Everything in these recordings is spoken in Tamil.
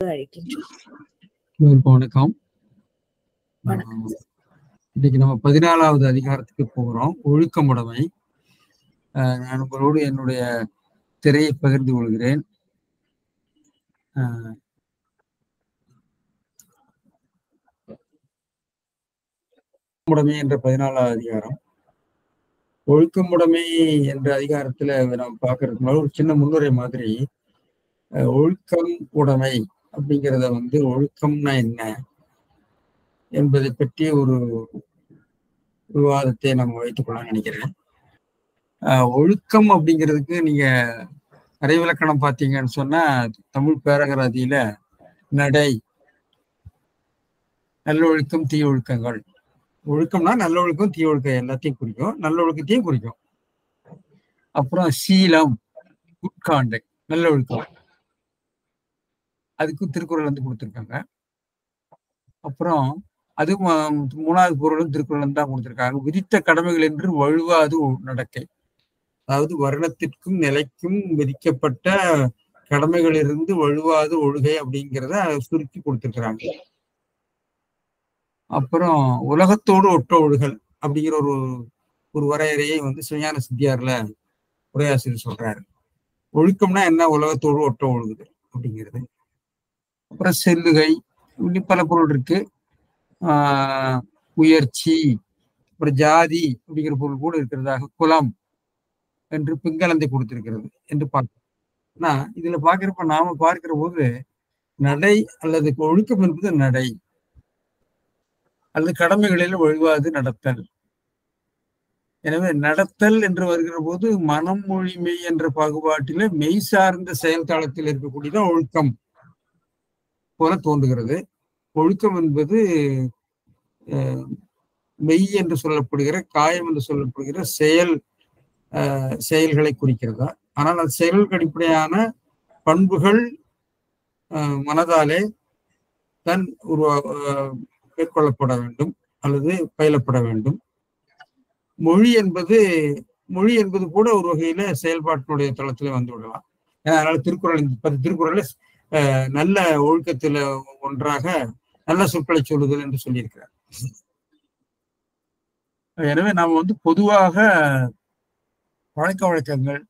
வணக்கம். இன்னைக்கு நம்ம 14வது அதிகாரத்துக்கு போகிறோம். ஒழுக்கமுடைமை. நான் உங்களோடு என்னுடைய திரையை பகிர்ந்து கொள்கிறேன். ஒழுக்கமுடைமை என்ற 14வது அதிகாரம். ஒழுக்கமுடைமை என்ற அதிகாரத்துல நம்ம பார்க்கறதுனால ஒரு சின்ன முன்னுரை மாதிரி ஒழுக்கம் உடைமை அப்படிங்கிறத ஒழுக்கம்னா என்ன என்பதை பற்றி ஒரு விவாதத்தை நம்ம வைத்துக்கொள்ளலாம் நினைக்கிறேன். ஒழுக்கம் அப்படிங்கிறதுக்கு நீங்க அரைவிலக்கணம் பார்த்தீங்கன்னு சொன்னா தமிழ் பேரகராதியில நடை, நல்லொழுக்கம், தீ ஒழுக்கங்கள். ஒழுக்கம்னா நல்லொழுக்கம், தீ ஒழுக்கம் எல்லாத்தையும் குறிக்கும், நல்லொழுக்கத்தையும் குறிக்கும். அப்புறம் சீலம், குட் காண்டக்ட், நல்லொழுக்கம், அதுக்கும் திருக்குறள் கொடுத்துருக்காங்க. அப்புறம் அது 3வது பொருளும் திருக்குறள் தான் கொடுத்துருக்காங்க. விதித்த கடமைகள் என்று வழுவாது நடக்கை, அதாவது வருணத்திற்கும் நிலைக்கும் விதிக்கப்பட்ட கடமைகளிலிருந்து வழுவாது ஒழுகை அப்படிங்கிறத சுருக்கி கொடுத்துருக்குறாங்க. அப்புறம் உலகத்தோடு ஒட்ட ஒழுகல் அப்படிங்கிற ஒரு வரையறையை சிவஞான சித்தியார்ல உரையாசிரியர் சொல்றாரு. ஒழுக்கம்னா என்ன, உலகத்தோடு ஒட்ட ஒழுகுது அப்படிங்கிறது. அப்புறம் செல்லுகை, இன்னும் பல பொருள் இருக்கு. உயர்ச்சி, அப்புறம் ஜாதி அப்படிங்கிற பொருள் கூட இருக்கிறதாக குலம் என்று பிங்களந்தை கொடுத்திருக்கிறது என்று பார்க்கிறோம். இதுல பார்க்கிறப்ப நாம பார்க்கிற போது நடை அல்லது ஒழுக்கம் என்பது நடை அல்லது கடமைகளில் வழுவாது நடத்தல். எனவே நடத்தல் என்று வருகிற போது மனம், மொழி, மெய் என்ற பாகுபாட்டில மெய் சார்ந்த செயல் தளத்தில் இருக்கக்கூடியதான் ஒழுக்கம் போல தோன்றுகிறது. ஒழுக்கம் என்பது மெய் என்று சொல்லப்படுகிற, காயம் என்று சொல்லப்படுகிற செயல்களை குறிக்கிறதா. ஆனால் அது செயல்களுக்கு அடிப்படையான பண்புகள் மனதாலே தான் மேற்கொள்ளப்பட வேண்டும் அல்லது பயிலப்பட வேண்டும். மொழி என்பது கூட ஒரு வகையில செயல்பாட்டினுடைய தளத்துல விடலாம். அதனால திருக்குறள் நல்ல ஒழுக்கத்துல ஒன்றாக நல்ல சொற்களை சொல்லுதல் என்று சொல்லியிருக்கிறார். எனவே நாம பொதுவாக பழக்க வழக்கங்கள்,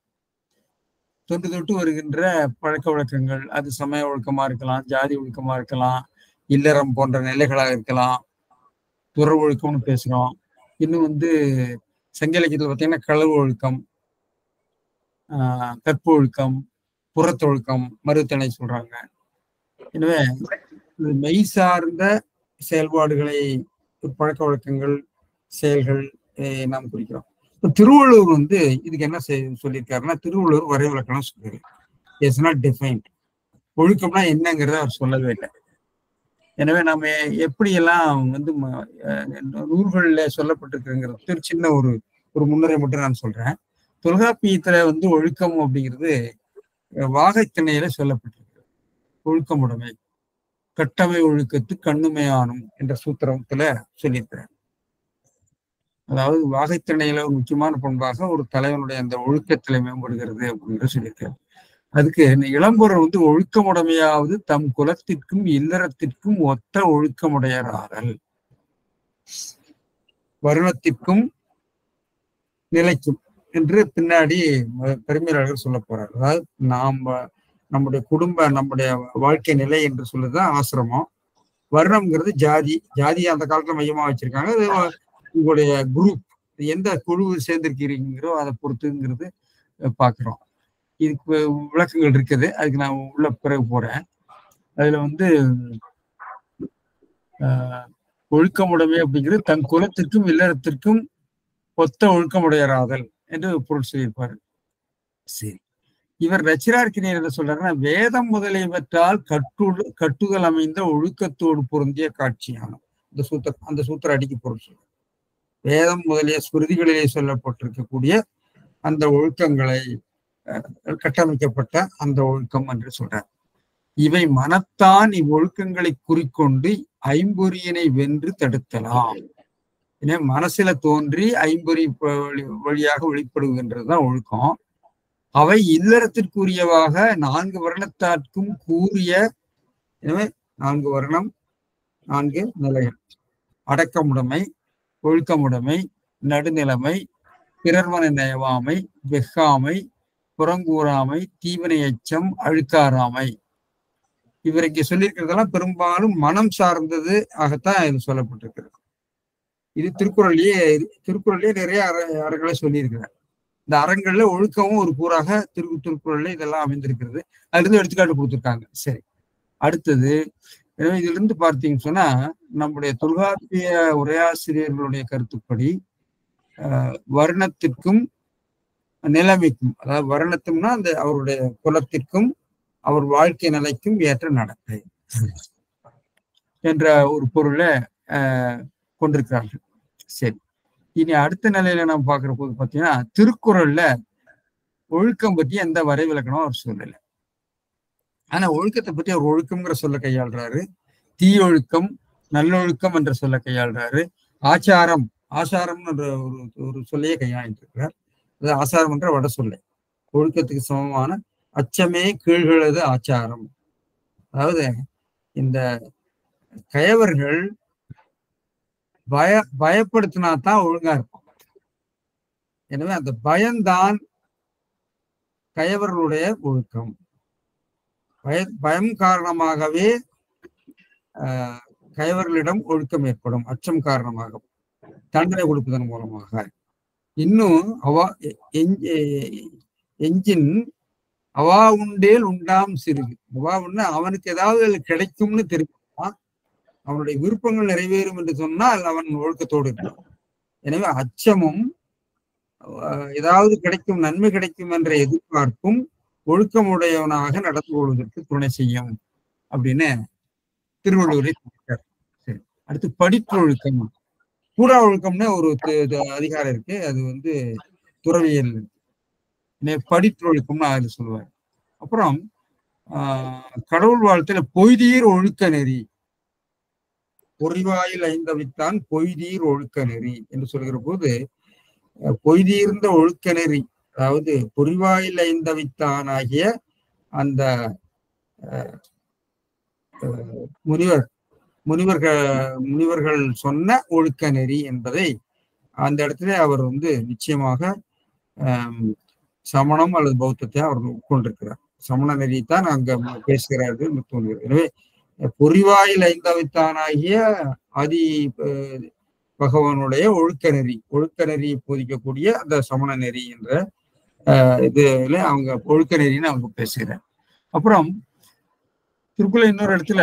தொன்று தொட்டு வருகின்ற பழக்க வழக்கங்கள், அது சமய ஒழுக்கமா இருக்கலாம், ஜாதி ஒழுக்கமா இருக்கலாம், இல்லறம் போன்ற நிலைகளாக இருக்கலாம், துற ஒழுக்கம்னு பேசுறோம். இன்னும் சங்க இலக்கியத்தில் பார்த்தீங்கன்னா களவு ஒழுக்கம், கற்பு ஒழுக்கம், புறத்தொழுக்கம், மறுத்தனை சொல்றாங்க. எனவே மெய் சார்ந்த செயல்பாடுகளை, பழக்க வழக்கங்கள், செயல்கள் நாம் குறிக்கிறோம். திருவள்ளுவர் இதுக்கு என்ன சொல்லியிருக்காருன்னா, திருவள்ளுவர் வரைவிலக்கணம் சொல்றாரு. It's not defined. ஒழுக்கம்னா என்னங்கிறத அவர் சொல்லவே இல்லை. எனவே நம்ம எப்படியெல்லாம் நூல்களில் சொல்லப்பட்டிருக்குங்கிறது சின்ன ஒரு முன்னுரை மட்டும் நான் சொல்றேன். தொல்காப்பியத்துல ஒழுக்கம் அப்படிங்கிறது வாகைத்திணையில சொல்லப்பட்டிருக்கு. ஒழுக்கமுடைமை கட்டமை ஒழுக்கத்து கண்ணுமையானும் என்ற சூத்திரத்துல சொல்லியிருக்கிறார். அதாவது வாகைத்திணையில ஒரு முக்கியமான பண்பாக ஒரு தலைவனுடைய அந்த ஒழுக்கத்தில மேம்படுகிறது அப்படின்னு சொல்லியிருக்காரு. அதுக்கு இளம்பொருள் ஒழுக்கமுடைமையாவது தம் குலத்திற்கும் இல்லறத்திற்கும் ஒத்த ஒழுக்கமுடையராதல், வருணத்திற்கும் நிலைக்கும் என்று பின்னாடி பெருமையாளர்கள் சொல்ல போறார். அதாவது நம்முடைய நம்முடைய வாழ்க்கை நிலை என்று சொல்லுதான் ஆசிரமம். வருணம்ங்கிறது ஜாதி அந்த காலத்துல மையமா வச்சிருக்காங்க. அது உங்களுடைய குரூப், எந்த குழு சேர்ந்திருக்கிறீங்களோ அதை பொறுத்துங்கிறது பாக்குறோம். இதுக்கு விளக்கங்கள் இருக்குது, அதுக்கு நான் உள்ள பிறகு போறேன். அதுல ஒழுக்கமுடைமை அப்படிங்கிறது தன் குலத்திற்கும் இல்லறத்திற்கும் ஒத்த ஒழுக்கமுடையராதல் என்று பொருள் சொல்லியிருப்பாரு. சரி, இவர் ரச்சிரார்க்கினியர் என்ன சொல்றாருன்னா, வேதம் முதலியவற்றால் கட்டுதல் அமைந்த ஒழுக்கத்தோடு பொருந்திய காட்சியானோம். அந்த சூத்திர அடிக்கு பொருள் சொல்ற வேதம் முதலிய ஸ்மிருதிகளிலே சொல்லப்பட்டிருக்கக்கூடிய அந்த ஒழுக்கங்களை கட்டமைக்கப்பட்ட அந்த ஒழுக்கம் என்று சொல்றார். இவை மனத்தான் இவ்வொழுக்கங்களை குறிக்கொண்டு ஐம்பொறியினை வென்று தடுத்தலாம். ஏன்னா மனசுல தோன்றி ஐம்பொறி வழியாக வெளிப்படுகின்றதுதான் ஒழுக்கம். அவை இல்லறத்திற்குரியவாக 4 வருணத்தார்க்கும் கூறிய எனவே 4 வர்ணம், 4 நிலைகள்: அடக்கமுடைமை, ஒழுக்கமுடைமை, நடுநிலைமை, பிறர்மன நயவாமை, வெஃகாமை, புறங்கூறாமை, தீவினை எச்சம், அழுக்காராமை. இவர் இங்கே சொல்லியிருக்கிறதெல்லாம் பெரும்பாலும் மனம் சார்ந்தது ஆகத்தான் இது சொல்லப்பட்டிருக்கிறது. இது திருக்குறள்லயே நிறைய அறங்களை சொல்லியிருக்கிறார். இந்த அறங்கள்ல ஒழுக்கமும் ஒரு கூறாக திருக்குறள்ல இதெல்லாம் அமைந்திருக்கிறது. அதுல இருந்து எடுத்துக்காட்டு கொடுத்துருக்காங்க. சரி, அடுத்தது இதுல இருந்து பார்த்தீங்கன்னு சொன்னா, நம்முடைய தொல்காப்பிய உரையாசிரியர்களுடைய கருத்துப்படி வர்ணத்திற்கும் நிலைமைக்கும், அதாவது வர்ணத்தும்னா அந்த அவருடைய குலத்திற்கும் அவர் வாழ்க்கை நிலைக்கும் ஏற்ற நடத்தை என்ற ஒரு பொருளை கொண்டிருக்கிறார்கள். சரி, இனி அடுத்த நிலையில நம்ம பார்க்கிற போது பார்த்தீங்கன்னா, திருக்குறள்ல ஒழுக்கம் பற்றி எந்த வரைவிலக்கணம் அவர் சொல்லலை. ஆனா ஒழுக்கத்தை பற்றி அவர் ஒழுக்கம்ங்கிற சொல்ல கையாளுறாரு, தீயொழுக்கம், நல்லொழுக்கம் என்ற சொல்ல கையாளுறாரு, ஆச்சாரம் என்ற ஒரு சொல்லையே கையாண்டு இருக்கிறார். அது ஆசாரம் என்ற வட சொல்லை. ஒழுக்கத்துக்கு சமமான அச்சமே கீழ்களது ஆச்சாரம். அதாவது இந்த கயவர்கள் பயப்படுத்தினா தான் ஒழுங்கா இருக்கும். எனவே அந்த பயம்தான் கயவர்களுடைய ஒழுக்கம். பயம் காரணமாகவே கயவர்களிடம் ஒழுக்கம் ஏற்படும். அச்சம் காரணமாக, தண்டனை கொடுப்பதன் மூலமாக. இன்னும் எஞ்சின் அவா உண்டேல் உண்டாம் சிறுகு. அவா உண்டா அவனுக்கு ஏதாவது கிடைக்கும்னு தெரியுமா, அவனுடைய விருப்பங்கள் நிறைவேறும் என்று சொன்னால் அவன் ஒழுக்கத்தோடு இருக்கான். எனவே அச்சமும் ஏதாவது கிடைக்கும், நன்மை கிடைக்கும் என்ற எதிர்பார்ப்பும் ஒழுக்கமுடையவனாக நடந்து கொள்வதற்கு துணை செய்யும் அப்படின்னு திருவள்ளுவரை சொல்லிட்டார். சரி, அடுத்து படிற்றொழுக்கம். கூடா ஒழுக்கம்னு ஒரு அதிகாரம் இருக்கு. அது துறவியல் படிற்றொழுக்கம்னு அதில் சொல்லுவார். அப்புறம் கடவுள் வாழ்த்துல பொய்தீர் ஒழுக்க நெறி, பொறிவாயில் ஐந்தவித்தான் பொய்தீர் ஒழுக்க நெறி என்று சொல்கிற போது, பொய்தீர்ந்த ஒழுக்க நெறி, அதாவது பொறிவாயில் ஐந்தவித்தான் ஆகிய அந்த முனிவர்கள் சொன்ன ஒழுக்க நெறி என்பதை அந்த இடத்துல அவர் நிச்சயமாக சமணம் அல்லது பௌத்தத்தை அவர் உட்கொண்டிருக்கிறார். சமண நெறியைத்தான் அங்க பேசுகிறார்கள் என்று தோன்றுகிறது. எனவே பொறிவாயில் ஐந்தவித்தானாகிய ஆதி பகவானுடைய ஒழுக்க நெறியை போதிக்கக்கூடிய அந்த சமண நெறி என்ற இதுல அவங்க ஒழுக்க நெறின்னு அவங்க பேசுகிறார். அப்புறம் திருக்குறள் இன்னொரு இடத்துல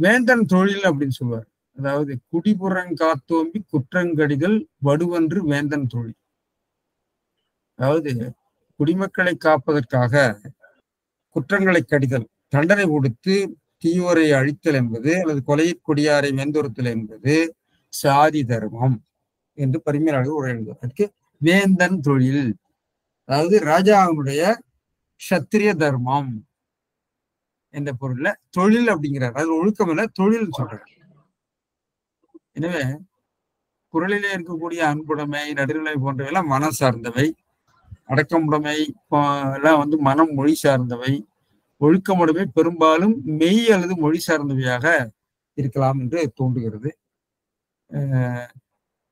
வேந்தன் தொழில் அப்படின்னு சொல்லுவார். அதாவது குடிபுறங்காத்தோம்பி குற்றங்கடிதல் வடுவன்று வேந்தன் தொழில். அதாவது குடிமக்களை காப்பதற்காக குற்றங்களை கடிதல், தண்டனை கொடுத்து தீயோரை அழித்தல் என்பது, அல்லது கொலையிற் கொடியாரை வேந்தொருத்தல் என்பது சாதி தர்மம் என்று பரிமையாளர்கள் உரை எழுதுவார். அதுக்கு வேந்தன் தொழில், அதாவது ராஜாவுடைய சத்திரிய தர்மம் என்ற பொருள்ல தொழில் அப்படிங்கிறார். அது ஒழுக்கம் இல்ல, தொழில் சொல்றார். எனவே குறளிலே இருக்கக்கூடிய அன்புடைமை, நடுநிலை போன்றவையெல்லாம் மனம் சார்ந்தவை. அடக்கமுடைமை எல்லாம் மனம் மொழி சார்ந்தவை. ஒழுக்கமுடைமை பெரும்பாலும் மெய் அல்லது மொழி சார்ந்தவையாக இருக்கலாம் என்று தோன்றுகிறது.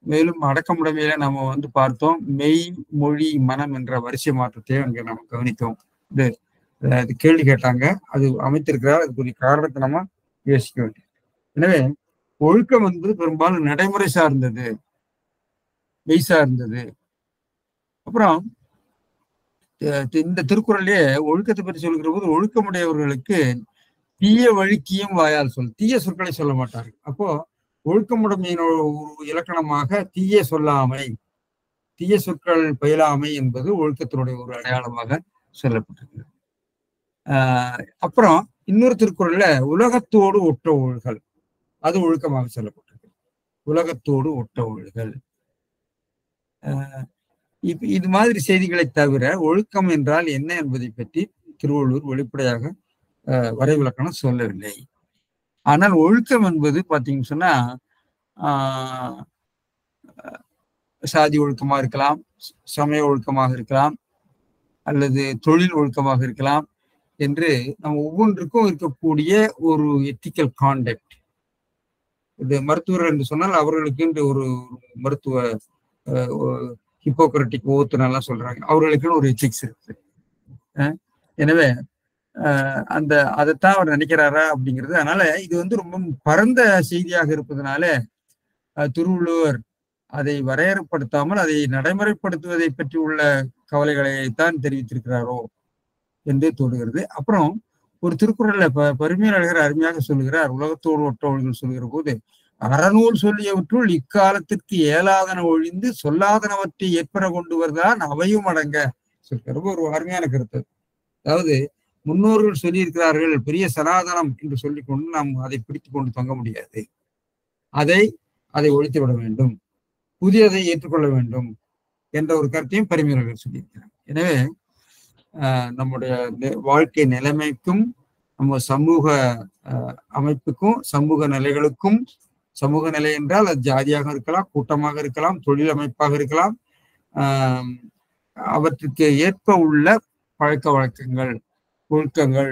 மேலும் அடக்கமுடைமையில நம்ம பார்த்தோம், மெய், மொழி, மனம் என்ற வரிசை மாற்றத்தை அங்கே நம்ம கவனித்தோம். அது கேள்வி கேட்டாங்க, அது அமைத்திருக்கிறார். அதுக்குரிய காரணத்தை நம்ம யோசிக்க வேண்டியது. எனவே ஒழுக்கம் என்பது பெரும்பாலும் நடைமுறை சார்ந்தது, மெய் சார்ந்தது. அப்புறம் இந்த திருக்குறள்லயே ஒழுக்கத்தை பற்றி சொல்கிற போது, ஒழுக்கமுடையவர்களுக்கு தீய வழுக்கியும் வாயால் தீய சொற்களை சொல்ல மாட்டார்கள். அப்போ ஒழுக்கமுடைமையின் ஒரு இலக்கணமாக தீய சொல்லாமை, தீய சொற்கள் பயிலாமை என்பது ஒழுக்கத்தினுடைய ஒரு அடையாளமாக சொல்லப்பட்டிருக்கு. அப்புறம் இன்னொரு திருக்குறள்ல உலகத்தோடு ஒட்ட ஒழுகல், அது ஒழுக்கமாக சொல்லப்பட்டிருக்கு. உலகத்தோடு ஒட்ட ஒழுகல். இது மாதிரி செய்திகளை தவிர ஒழுக்கம் என்றால் என்ன என்பதை பற்றி திருவள்ளுவர் வெளிப்படையாக வரைவிலக்கணம் சொல்லவில்லை. ஆனால் ஒழுக்கம் என்பது பார்த்தீங்கன்னு சொன்னா சாதி ஒழுக்கமா இருக்கலாம், சமய ஒழுக்கமாக இருக்கலாம், அல்லது தொழில் ஒழுக்கமாக இருக்கலாம், என்று நம்ம ஒவ்வொன்றுக்கும் இருக்கக்கூடிய ஒரு எத்திக்கல் கான்டக்ட். இது மருத்துவர்கள் என்று சொன்னால் அவர்களுக்கு என்று ஒரு மருத்துவ ஹிப்போக்ரட்டிக் ஓத்துனெல்லாம் சொல்றாங்க. அவர்களுக்குன்னு ஒரு எத்திக்ஸ் இருக்கு. எனவே அதைத்தான் அவர் நினைக்கிறாரா அப்படிங்கிறது. அதனால இது வந்து ரொம்ப பரந்த செய்தியாக இருப்பதனால திருவள்ளுவர் அதை வரையறுப்படுத்தாமல் அதை நடைமுறைப்படுத்துவதை பற்றி உள்ள கவலைகளைத்தான் தெரிவித்திருக்கிறாரோ என்று தோன்றுகிறது. அப்புறம் ஒரு திருக்குறள்ல பரிமையர் அழகர் அருமையாக சொல்லுகிறார். உலகத்தோடு ஒற்றவர்கள் சொல்லுகிற போது, அறநூல் சொல்லியவற்றுள் இக்காலத்திற்கு ஏலாதன ஒழிந்து சொல்லாதனவற்றை ஏற்பட கொண்டு வருதான் அவையும் அடங்க சொல்கிற ஒரு அருமையான கருத்து. அதாவது முன்னோர்கள் சொல்லியிருக்கிறார்கள் பெரிய சனாதனம் என்று சொல்லிக்கொண்டு நாம் அதை பிடித்து கொண்டு தொங்க முடியாது. அதை ஒழித்து விட வேண்டும், புதியதை ஏற்றுக்கொள்ள வேண்டும் என்ற ஒரு கருத்தையும் பரிமையர்கள் சொல்லியிருக்கிறார். எனவே நம்முடைய வாழ்க்கை நிலைமைக்கும் நம்ம சமூக அமைப்புக்கும் சமூக நிலைகளுக்கும், சமூக நிலை என்றால் அது ஜாதியாக இருக்கலாம், கூட்டமாக இருக்கலாம், தொழில் அமைப்பாக இருக்கலாம், அவற்றுக்கு ஏற்ப உள்ள பழக்க வழக்கங்கள், ஒழுக்கங்கள்,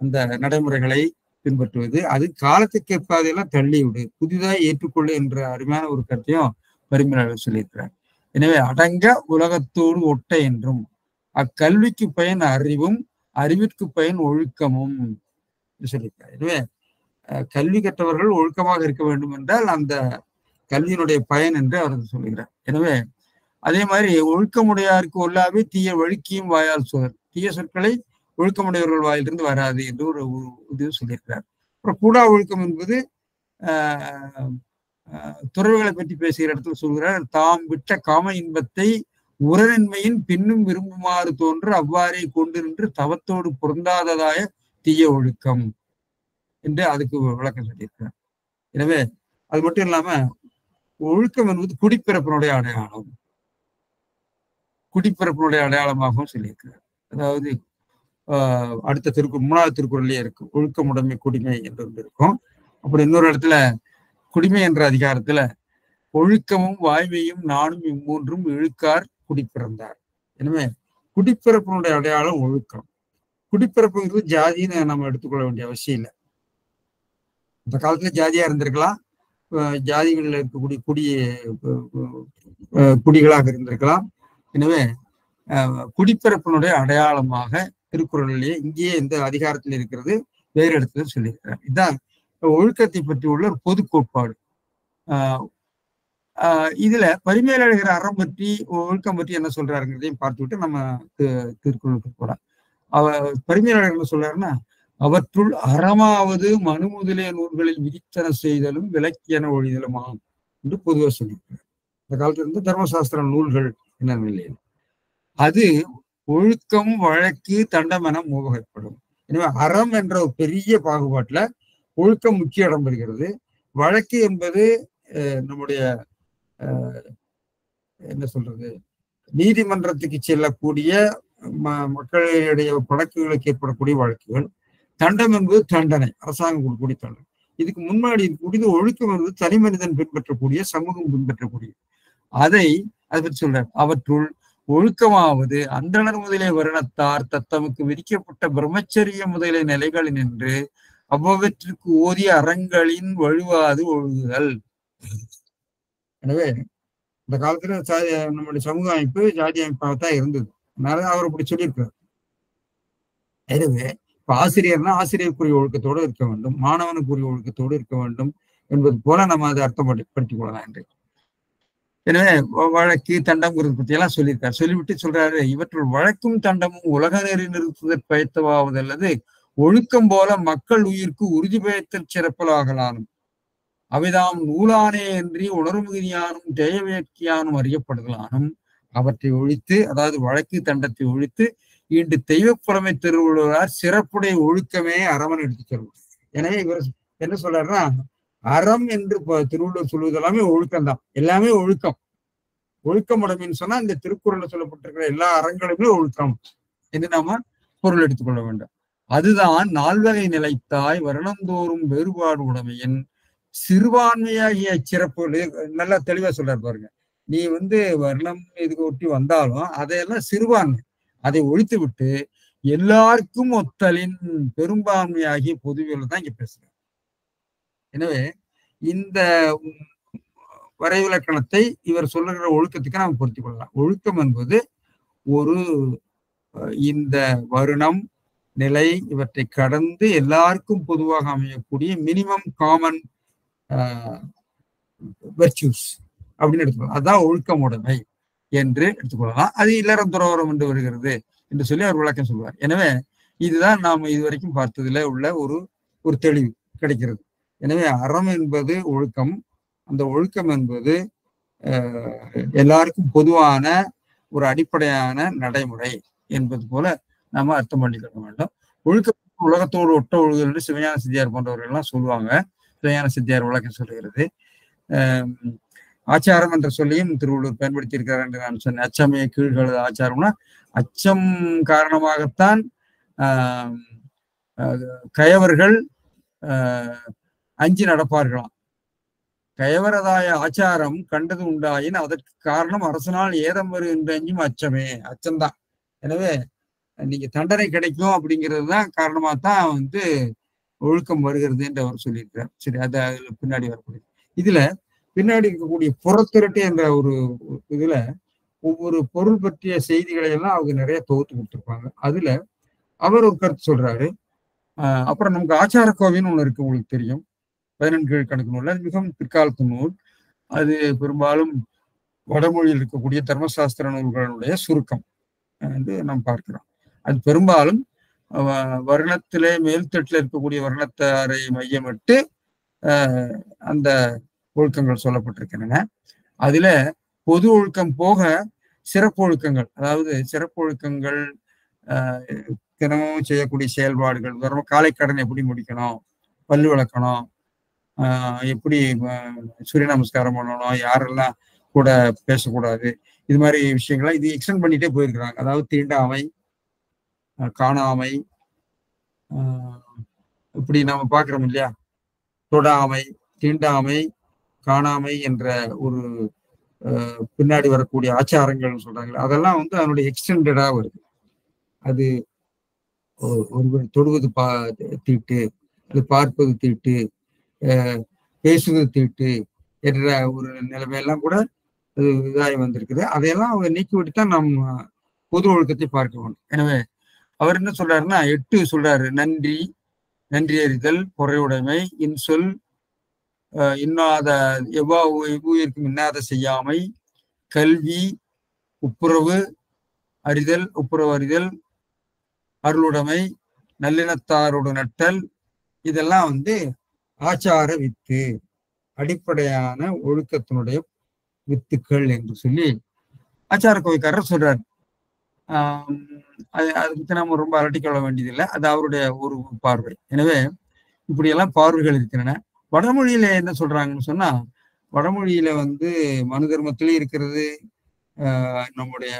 அந்த நடைமுறைகளை பின்பற்றுவது, அது காலத்துக்கு ஏற்பாதையெல்லாம் தள்ளிவிடு, புதிதாக ஏற்றுக்கொள்ளு என்ற அருமையான ஒரு கருத்தையும் பரிமையாளர் சொல்லியிருக்கிறார். எனவே அடங்க உலகத்தோடு ஒட்ட என்றும் அக்கல்விக்கு பயன் அறிவும் அறிவிற்கு பயன் ஒழுக்கமும் சொல்லியிருக்கிறார். எனவே கல்வி கற்றவர்கள் ஒழுக்கமாக இருக்க வேண்டும் என்றால் அந்த கல்வியினுடைய பயன் என்று அவர் சொல்லுகிறார். எனவே அதே மாதிரி ஒழுக்கமுடையாருக்கு ஒல்லாவே தீய வழுக்கியும் வாயால் சொல், தீய சொற்களை ஒழுக்கமுடையவர்கள் வாயிலிருந்து வராது என்று ஒரு இது சொல்லியிருக்கிறார். அப்புறம் கூடா ஒழுக்கம் என்பது துறவுகளை பற்றி பேசுகிற இடத்துல சொல்கிறார். தாம் விட்ட காம இன்பத்தை உரநன்மையின் பின்னும் விரும்புமாறு தோன்று அவ்வாறே கொண்டு நின்று தவத்தோடு பொருந்தாததாய தீய ஒழுக்கம் என்று அதுக்கு விளக்கம் சொல்லியிருக்கிறார். எனவே அது மட்டும் இல்லாம ஒழுக்கம் என்பது குடிப்பிறப்பினுடைய அடையாளம், குடிப்பிறப்பினுடைய அடையாளமாகவும் சொல்லியிருக்கிறார். அதாவது அடுத்த திருக்குறள் 3வது திருக்குறள்லயே இருக்கு, ஒழுக்கமுடைமை குடிமை என்று இருக்கும். அப்புறம் இன்னொரு இடத்துல குடிமை என்ற அதிகாரத்துல ஒழுக்கமும் வாய்மையும் நானும் இம்மூன்றும் இழுக்கார் குடிப்பிறந்தார். எனவே குடிப்பிறப்பினுடைய அடையாளம் ஒழுக்கம். குடிப்பிறப்புங்கிறது ஜாதின்னு நம்ம எடுத்துக்கொள்ள வேண்டிய அவசியம் இல்லை. இந்த காலத்துல ஜாதியா இருந்திருக்கலாம், ஜாதிகளில் இருக்கக்கூடிய குடிகளாக இருந்திருக்கலாம். எனவே குடிப்பிறப்பினுடைய அடையாளமாக திருக்குறளிலேயே இங்கேயே இந்த அதிகாரத்தில் இருக்கிறது, வேறு இடத்துல சொல்லியிருக்கிறார். இதுதான் ஒழுக்கத்தை பற்றி உள்ள ஒரு பொது கோட்பாடு. இதுல பரிமேலழகர் அறம் பற்றி ஒழுக்கம் பற்றி என்ன சொல்றாருங்கிறதையும் பார்த்துவிட்டு நம்ம திருக்குறளுக்கு போலாம். பரிமேலழகர் என்ன சொல்றாருன்னா, அவற்றுள் அறமாவது மனு முதலிய நூல்களில் விதித்தன செய்தலும் விலக்கியன ஒழிதலுமாம் என்று பொதுவாக சொல்லியிருக்கிறார். இந்த காலத்துல இருந்து தர்மசாஸ்திர நூல்கள் என்ன நிலையில் அது ஒழுக்கம் வழக்கு தண்டம் என மூவகைப்படும். எனவே அறம் என்ற ஒரு பெரிய பாகுபாட்டுல ஒழுக்கம் முக்கிய இடம் பெறுகிறது. வழக்கு என்பது நம்முடைய என்ன சொல்றது, நீதிமன்றத்துக்கு செல்லக்கூடிய மக்களுடைய வழக்குகளுக்கு ஏற்படக்கூடிய வழக்குகள். தண்டம் என்பது தண்டனை, அரசாங்கம் கொடுக்கக்கூடிய தண்டனை. இதுக்கு முன்னாடி இருக்கக்கூடியது ஒழுக்கம் என்பது தனி மனிதன் பின்பற்றக்கூடிய, சமூகம் பின்பற்றக்கூடிய. அதை பற்றி சொல்றார். அவற்றுள் ஒழுக்கமாவது அந்தணர் முதலிய வருணத்தார் தத்தமுக்கு விதிக்கப்பட்ட பிரம்மச்சரிய முதலிய நிலைகளில் நின்று அவ்வவற்றிற்கு ஓதிய அறங்களின் வழுவாது ஒழுகுதல். எனவே இந்த காலத்துல நம்முடைய சமூக அமைப்பு ஜாதி அமைப்பாகத்தான் இருந்தது. அதனால அவர் அப்படி சொல்லியிருக்கிறார். எனவே இப்ப ஆசிரியர்னா ஆசிரியருக்குரிய ஒழுக்கத்தோடு இருக்க வேண்டும், மாணவனுக்குரிய ஒழுக்கத்தோடு இருக்க வேண்டும் என்பது போல நம்ம அதை அர்த்தப்படுத்திக் கொள்ளலாம் என்று. எனவே வழக்கு தண்டம்ங்கிறது பற்றி எல்லாம் சொல்லியிருக்காரு. சொல்லிவிட்டு சொல்றாரு, இவற்றுள் வழக்கும் தண்டமும் உலக நெறி நிறுத்துதற் பயத்தவாவது அல்லது ஒழுக்கம் போல மக்கள் உயிர்க்கு உறுதி பயத்தற் சிறப்பலாகலானும் அவைதாம் நூலானே அன்றி உணர்வுகிரியானும் தேயவேட்கியானும் அறியப்படுதலானும் அவற்றை ஒழித்து, அதாவது வழக்கு தண்டத்தை ஒழித்து இன்று தெய்வப்புலமை திருவள்ளுவரார் சிறப்புடைய ஒழுக்கமே அறமன் எடுத்து சொல்லுவார். எனவே இவர் என்ன சொல்றாருன்னா, அறம் என்று திருவள்ளுவர் சொல்வது எல்லாமே ஒழுக்கம்தான், எல்லாமே ஒழுக்கம். ஒழுக்கம் உடைமைன்னு சொன்னா இந்த திருக்குறள்ல சொல்லப்பட்டிருக்கிற எல்லா அறங்களுமே ஒழுக்கம் என்று நாம பொருள் எடுத்துக்கொள்ள வேண்டும். அதுதான் நால்வகை நிலைத்தாய் வருணந்தோறும் வேறுபாடு உடைமையின் சிறுபான்மையாகிய சிறப்பு. நல்லா தெளிவா சொல்றாரு பாருங்க. நீ வர்ணம் இதுக்கு ஒட்டி வந்தாலும் அதையெல்லாம் சிறுபான்மை, அதை ஒழித்து விட்டு எல்லாருக்கும் ஒத்தலின் பெரும்பான்மையாகிய பொதுவியல் தான் இங்க பேசுறேன். எனவே இந்த வரைவிலக்கணத்தை இவர் சொல்லுகிற ஒழுக்கத்துக்கு நாம் பொருத்திக் கொள்ளலாம். ஒழுக்கம் என்பது ஒரு இந்த வருணம் நிலை இவற்றை கடந்து எல்லாருக்கும் பொதுவாக அமையக்கூடிய மினிமம் காமன் வெர்ச்சூஸ் அப்படின்னு எடுத்துக்கலாம். அதுதான் ஒழுக்கமுடைமை என்று எடுத்துக்கொள்ளலாம். அது இல்லறம் துறவரம் என்று வருகிறது என்று சொல்லி அவர் விளக்கம் சொல்வார். எனவே இதுதான் நாம் இதுவரைக்கும் பார்த்ததுல உள்ள ஒரு தெளிவு கிடைக்கிறது. எனவே அறம் என்பது ஒழுக்கம். அந்த ஒழுக்கம் என்பது எல்லாருக்கும் பொதுவான ஒரு அடிப்படையான நடைமுறை என்பது போல நாம அர்த்தம் பண்ணிக்கொள்ள வேண்டும். ஒழுக்கம் உலகத்தோடு ஒட்ட ஒழுகுதல் என்று சிவஞான சித்தியார் போன்றவர்கள் எல்லாம் சொல்லுவாங்க. சிவஞான சித்தியார் விளக்கம் சொல்லுகிறது. ஆச்சாரம் என்ற சொல்லியும் திருவள்ளுவர் பயன்படுத்தி இருக்கிறார் என்று நான் சொன்னேன். அச்சமே கீழ்களது ஆச்சாரம்னா அச்சம் காரணமாகத்தான் கயவர்கள் அஞ்சி நடப்பார்களாம். கயவரதாய ஆச்சாரம் கண்டது உண்டாயின் அதற்கு காரணம் அரசனால் ஏதம் வரு என்று அஞ்சும் அச்சமே, அச்சம்தான். எனவே நீங்க தண்டனை கிடைக்கும் அப்படிங்கிறது தான் காரணமாகத்தான் ஒழுக்கம் வருகிறது என்று அவர் சொல்லியிருக்கிறார். சரி, அது அதுல பின்னாடி வரக்கூடிய இதுல பின்னாடி இருக்கக்கூடிய புறத்திரட்டு என்ற ஒரு இதுல ஒவ்வொரு பொருள் பற்றிய செய்திகளை எல்லாம் அவங்க நிறைய தொகுத்து கொடுத்துருப்பாங்க. அதுல அவர் ஒரு கருத்து சொல்றாரு. அப்புறம் நமக்கு ஆச்சார கோவைன்னு ஒண்ணு இருக்கு, உங்களுக்கு தெரியும். 14 கணக்கு நூல். அது மிகவும் பிற்காலத்து நூல். அது பெரும்பாலும் வடமொழியில் இருக்கக்கூடிய தர்மசாஸ்திர நூல்களுடைய சுருக்கம் என்று நாம் பார்க்கிறோம். அது பெரும்பாலும் வருணத்திலே மேல்தட்டில் இருக்கக்கூடிய வருணத்தாரை மையமிட்டு அந்த ஒழுக்கங்கள் சொல்லப்பட்டிருக்கின்றன. அதுல பொது ஒழுக்கம் போக சிறப்பு ஒழுக்கங்கள், அதாவது சிறப்பு ஒழுக்கங்கள் தினமும் செய்யக்கூடிய செயல்பாடுகள், காலை கடன் எப்படி முடிக்கணும், பல்லு விளக்கணும், எப்படி சூரிய நமஸ்காரம் பண்ணணும், யாரெல்லாம் கூட பேசக்கூடாது, இது மாதிரி விஷயங்கள்லாம் இது எக்ஸ்டெண்ட் பண்ணிட்டே போயிருக்கிறாங்க. அதாவது தீண்டாமை, காணாமை, இப்படி நம்ம பார்க்கிறோம் இல்லையா, தொடாமை, தீண்டாமை, காணாமை என்ற ஒரு பின்னாடி வரக்கூடிய ஆச்சாரங்கள் சொல்றாங்க. அதெல்லாம் அதனுடைய எக்ஸ்டெண்டடா வருது. அது ஒருவர் தொடுவது தீட்டு, அது பார்ப்பது தீட்டு, பேசுவது தீட்டு என்ற ஒரு நிலைமையெல்லாம் கூட அது இதாகி வந்திருக்குது. அதையெல்லாம் அவங்க நீக்கிவிட்டு தான் நாம் பொது ஒழுக்கத்தை பார்க்க வேண்டும். எனவே அவர் என்ன சொல்றாருன்னா 8 சொல்றாரு. நன்றி, நன்றி அறிதல், பொறையுடைமை, இன்சொல், இன்னாத எவ்வாயிருக்கும் இன்னாத செய்யாமை, கல்வி, ஒப்புரவு அறிதல், அருளுடைமை, நல்லினத்தாரோடு நட்டல், இதெல்லாம் ஆச்சார வித்து, அடிப்படையான ஒழுக்கத்தினுடைய வித்துக்கள் என்று சொல்லி ஆச்சார கோவைக்காரர் சொல்றாரு. அதை பத்தி நம்ம ரொம்ப அலட்டிக்கொள்ள வேண்டியதில்லை. அது அவருடைய ஒரு பார்வை. எனவே இப்படியெல்லாம் பார்வைகள் இருக்கின்றன. வடமொழியில என்ன சொல்றாங்கன்னு சொன்னா, வடமொழியில மனு தர்மத்திலே இருக்கிறது, நம்முடைய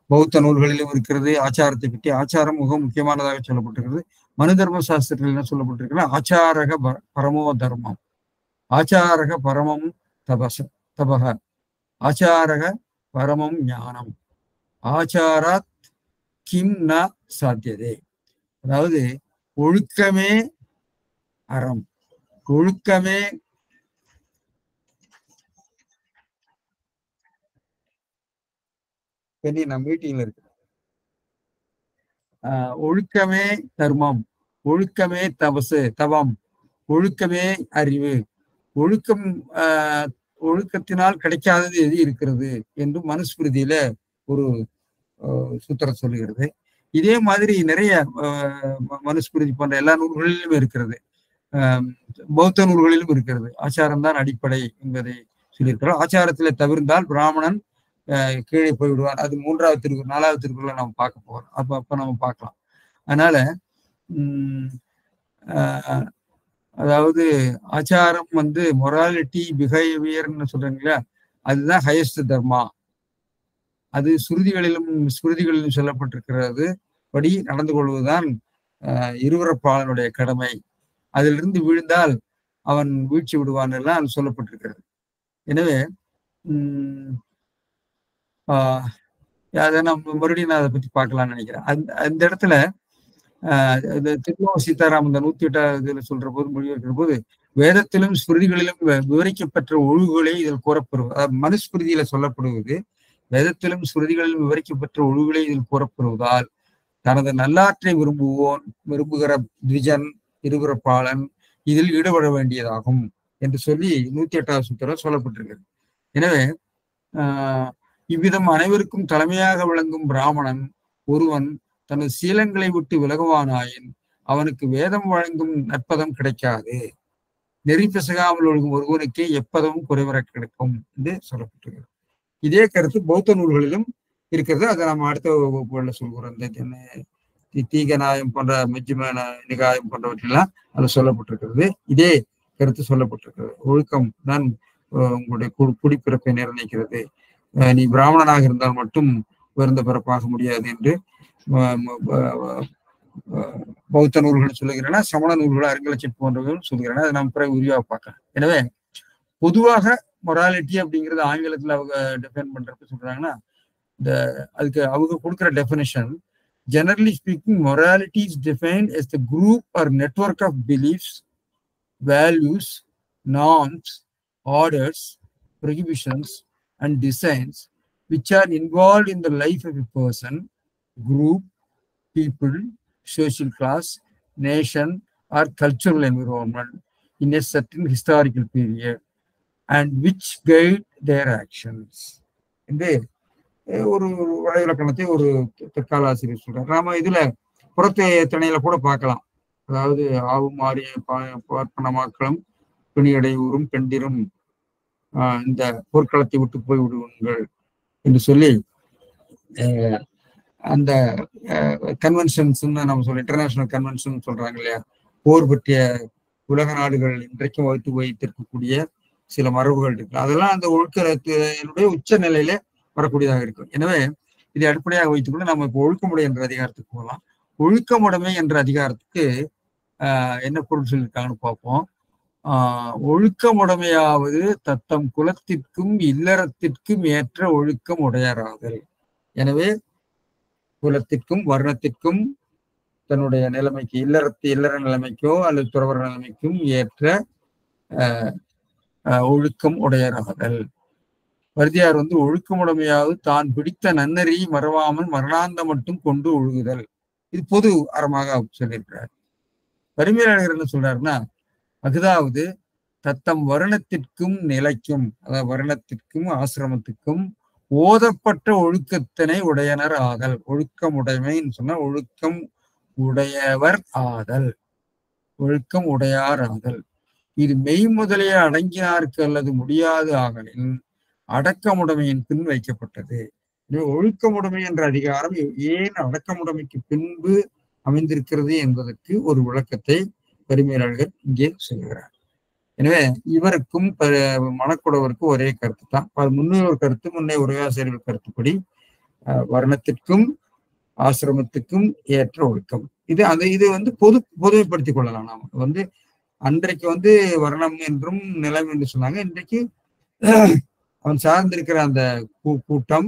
பௌத்த நூல்களிலும் இருக்கிறது. ஆச்சாரத்தை பற்றி ஆச்சாரம் மிக முக்கியமானதாக சொல்லப்பட்டிருக்கிறது. மனு தர்ம சாஸ்திரத்தில் என்ன சொல்லப்பட்டிருக்கிறது? ஆச்சாரக பரமோ தர்மம், ஆச்சாரக பரமம் தபக, ஆச்சாரக பரமம் ஞானம், ஆச்சாராத் கிம் ந சாத்தியதே. அதாவது ஒழுக்கமே அறம், ஒழுக்கமே நான் மீட்டிங்ல இருக்கு. ஒழுக்கமே தர்மம், ஒழுக்கமே தவம், ஒழுக்கமே அறிவு, ஒழுக்கத்தினால் கிடைக்காதது எது இருக்கிறது என்று மனுஸ்மிருதியில ஒரு சூத்திரம் சொல்லுகிறது. இதே மாதிரி நிறைய மனுஸ்மிருதி போன்ற எல்லா நூல்களிலும் இருக்கிறது, பௌத்த நூல்களிலும் இருக்கிறது. ஆச்சாரம் தான் அடிப்படை என்பதை சொல்லியிருக்கிறோம். ஆச்சாரத்திலே தவிர்ந்தால் பிராமணன் கீழே போய்விடுவார். அது 3வது திருக்குறள் 4வது திருக்குறளை நம்ம பார்க்க போறோம். அப்ப நம்ம பார்க்கலாம். அதனால அதாவது ஆச்சாரம் மொராலிட்டி, பிஹேவியர்னு சொல்றீங்களா, அதுதான் ஹையஸ்ட் தர்மா. அது ஸ்மிருதிகளிலும் சொல்லப்பட்டிருக்கிறது படி நடந்து கொள்வதுதான் இருவரப்பாளனுடைய கடமை. அதிலிருந்து வீழ்ந்தால் அவன் வீழ்ச்சி விடுவான் எல்லாம் சொல்லப்பட்டிருக்கிறது. எனவே அதை நம்ம மறுபடியும் நான் அதை பத்தி பார்க்கலாம்னு நினைக்கிறேன். அந்த இடத்துல திருமண சீதாராமன் இந்த 108வது இதுல சொல்ற போது மொழிபெயர்க்கிற போது வேதத்திலும் ஸ்மிருதிகளிலும் விவரிக்கப்பெற்ற ஒழுங்குகளே இதில் கூறப்படுவது, மனுஸ்மிருதியில சொல்லப்படுவது வேதத்திலும் ஸ்மிருதிகளிலும் விவரிக்கப்பெற்ற ஒழுங்குகளே இதில் கூறப்படுவதால் தனது நல்லாற்றை விரும்புகிற த்விஜன் இருபுறப்பாளன் இதில் ஈடுபட வேண்டியதாகும் என்று சொல்லி 108வது சூத்திரம் சொல்லப்பட்டிருக்கிறது. எனவே இவ்விதம் அனைவருக்கும் தலைமையாக விளங்கும் பிராமணன் ஒருவன் தனது சீலங்களை விட்டு விலகுவானாயின் அவனுக்கு வேதம் வழங்கும் நற்பதம் கிடைக்காது. நெறி பிசகாமல் ஒழுகும் ஒருவனுக்கே எப்பதமும் குறைவர கிடைக்கும் என்று சொல்லப்பட்டிருக்கிறது. இதே கருத்து பௌத்த நூல்களிலும் இருக்கிறது. அதை நம்ம அடுத்த வகுப்புகள்ல சொல்கிறோம். இந்த தீகநாயம் போன்ற மெஜ்ஜிம நிகாயம் போன்றவற்றெல்லாம் அதில் சொல்லப்பட்டிருக்கிறது. இதே கருத்து சொல்லப்பட்டிருக்கிறது. ஒழுக்கம் தான் உங்களுடைய குடிப்பிறப்பை நிர்ணயிக்கிறது. நீ பிராமணனாக இருந்தால் மட்டும் உயர்ந்த பிறப்பாக முடியாது என்று பௌத்த நூல்கள் சொல்லுகிறன, சமண நூல்கள் அருங்கலட்சியர் போன்றவர்கள் சொல்லுகிறன. அதை நம்ம பிறகு விரிவாக பார்க்கலாம். எனவே பொதுவாக மொராலிட்டி அப்படிங்கிறது ஆங்கிலத்தில் அவங்க டிஃபைன் பண்றப்ப சொல்றாங்கன்னா, அதுக்கு அவங்க கொடுக்குற definition, generally speaking, morality is defined as the group or network of beliefs, values, norms, orders, prohibitions, and designs which are involved in the life of a person, group, people, social class, nation, or cultural environment in a certain historical period and which guide their actions. என்று ஒரு வரைவிலக்கணத்தை ஒரு தற்கால ஆசிரியர் சொல்றார். நாம இதுல புறத்தை திணையில கூட பார்க்கலாம். அதாவது ஆவும் ஆரிய பார்ப்பன மக்களும் பிணியடையூரும் பெண்டிரும் இந்த போர்க்களத்தை விட்டு போய் விடுவீர்கள் என்று சொல்லி அந்த கன்வென்ஷன்ஸ் நம்ம சொல்ல இன்டர்நேஷனல் கன்வென்ஷன் சொல்றாங்க இல்லையா, போர் பற்றிய உலக நாடுகள் இன்றைக்கும் வைத்திருக்கக்கூடிய சில மரபுகள் இருக்கு. அதெல்லாம் அந்த ஒழுக்கத்தினுடைய உச்ச நிலையில வரக்கூடியதாக இருக்கும். எனவே இதை அடிப்படையாக வைத்துக்கொண்டு நம்ம இப்போ ஒழுக்கமுறை என்ற அதிகாரத்துக்கு போகலாம். ஒழுக்கமுடைமை என்ற அதிகாரத்துக்கு என்ன பொருள் சொல்லியிருக்காங்கன்னு பார்ப்போம். ஒழுக்கமுடைமையாவது தத்தம் குலத்திற்கும் இல்லறத்திற்கும் ஏற்ற ஒழுக்கம் உடையராதல். எனவே குலத்திற்கும் வர்ணத்திற்கும் தன்னுடைய நிலைமைக்கு இல்லற நிலைமைக்கோ அல்லது துறவர நிலைமைக்கும் ஏற்ற ஒழுக்கம் உடையராதல். வரிதியார் ஒழுக்கமுடைமையாவது தான் பிடித்த நன்னறி மறவாமல் மரணாந்த மட்டும் கொண்டு ஒழுகுதல். இது பொது அறமாக சொல்லியிருக்கிறார். வறுமையாளர் என்ன சொல்றாருன்னா, அதாவது தத்தம் வருணத்திற்கும் நிலைக்கும், அதாவது வருணத்திற்கும் ஆசிரமத்துக்கும் ஓதப்பட்ட ஒழுக்கத்தினை உடையனர் ஆதல். ஒழுக்கமுடைமைன்னு சொன்னா ஒழுக்கம் உடையவர் ஆதல், ஒழுக்கம் உடையார் ஆதல். இது மெய் முதலிய அடங்கினாருக்கு அல்லது முடியாது ஆகலின் அடக்கமுடைமையின் பின் வைக்கப்பட்டது. ஒழுக்கமுடைமை என்ற அதிகாரம் ஏன் அடக்கமுடைமைக்கு பின்பு அமைந்திருக்கிறது என்பதற்கு ஒரு விளக்கத்தை பெருமையாளர்கள் இங்கே சொல்லுகிறார். எனவே இவருக்கும் மணக்குடவருக்கும் ஒரே கருத்து தான். முன்னோர் கருத்து, முன்னே உரையாசிரியர்கள் கருத்துப்படி வர்ணத்திற்கும் ஆசிரமத்துக்கும் ஏற்ற ஒழுக்கம் இது பொதுமைப்படுத்திக் கொள்ளலாம். நாம அன்றைக்கு வர்ணம் என்றும் நிலம் என்று சொன்னாங்க. இன்றைக்கு அவன் சார்ந்திருக்கிற அந்த கூட்டம்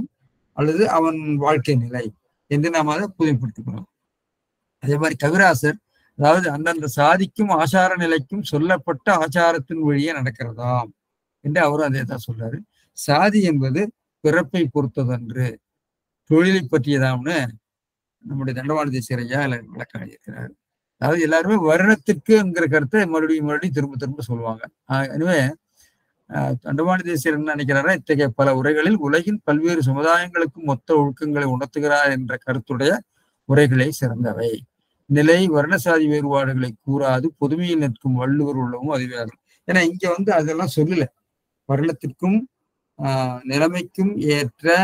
அல்லது அவன் வாழ்க்கை நிலை என்று நாம் அதை புதுமைப்படுத்திக்கணும். அதே மாதிரி கவிராசர், அதாவது அந்தந்த சாதிக்கும் ஆச்சார நிலைக்கும் சொல்லப்பட்ட ஆச்சாரத்தின் வழியே நடக்கிறதாம் என்று அவரும் அதே தான் சொல்றாரு. சாதி என்பது பிறப்பை பொறுத்ததன்று, தொழிலை பற்றியதாம்னு நம்முடைய தண்டவாள தேசியரையா விளக்கம் எழுதியிருக்கிறார். அதாவது எல்லாருமே வருணத்திற்குங்கிற கருத்தை மறுபடியும் திரும்ப சொல்லுவாங்க. எனவே தண்டவாள தேசியர் என்ன நினைக்கிறாரா, இத்தகைய பல உரைகளில் உலகின் பல்வேறு சமுதாயங்களுக்கும் மொத்த ஒழுக்கங்களை உணர்த்துகிறார் என்ற கருத்துடைய உரைகளை சிறந்தவை. நிலை வர்ணசாதி வேறுபாடுகளை கூறாது பொதுமையில் நிற்கும் வள்ளுவர் உள்ளவும் அதுவேறும். ஏன்னா இங்க அதெல்லாம் சொல்லல. வர்ணத்திற்கும் நிலைமைக்கும் ஏற்ற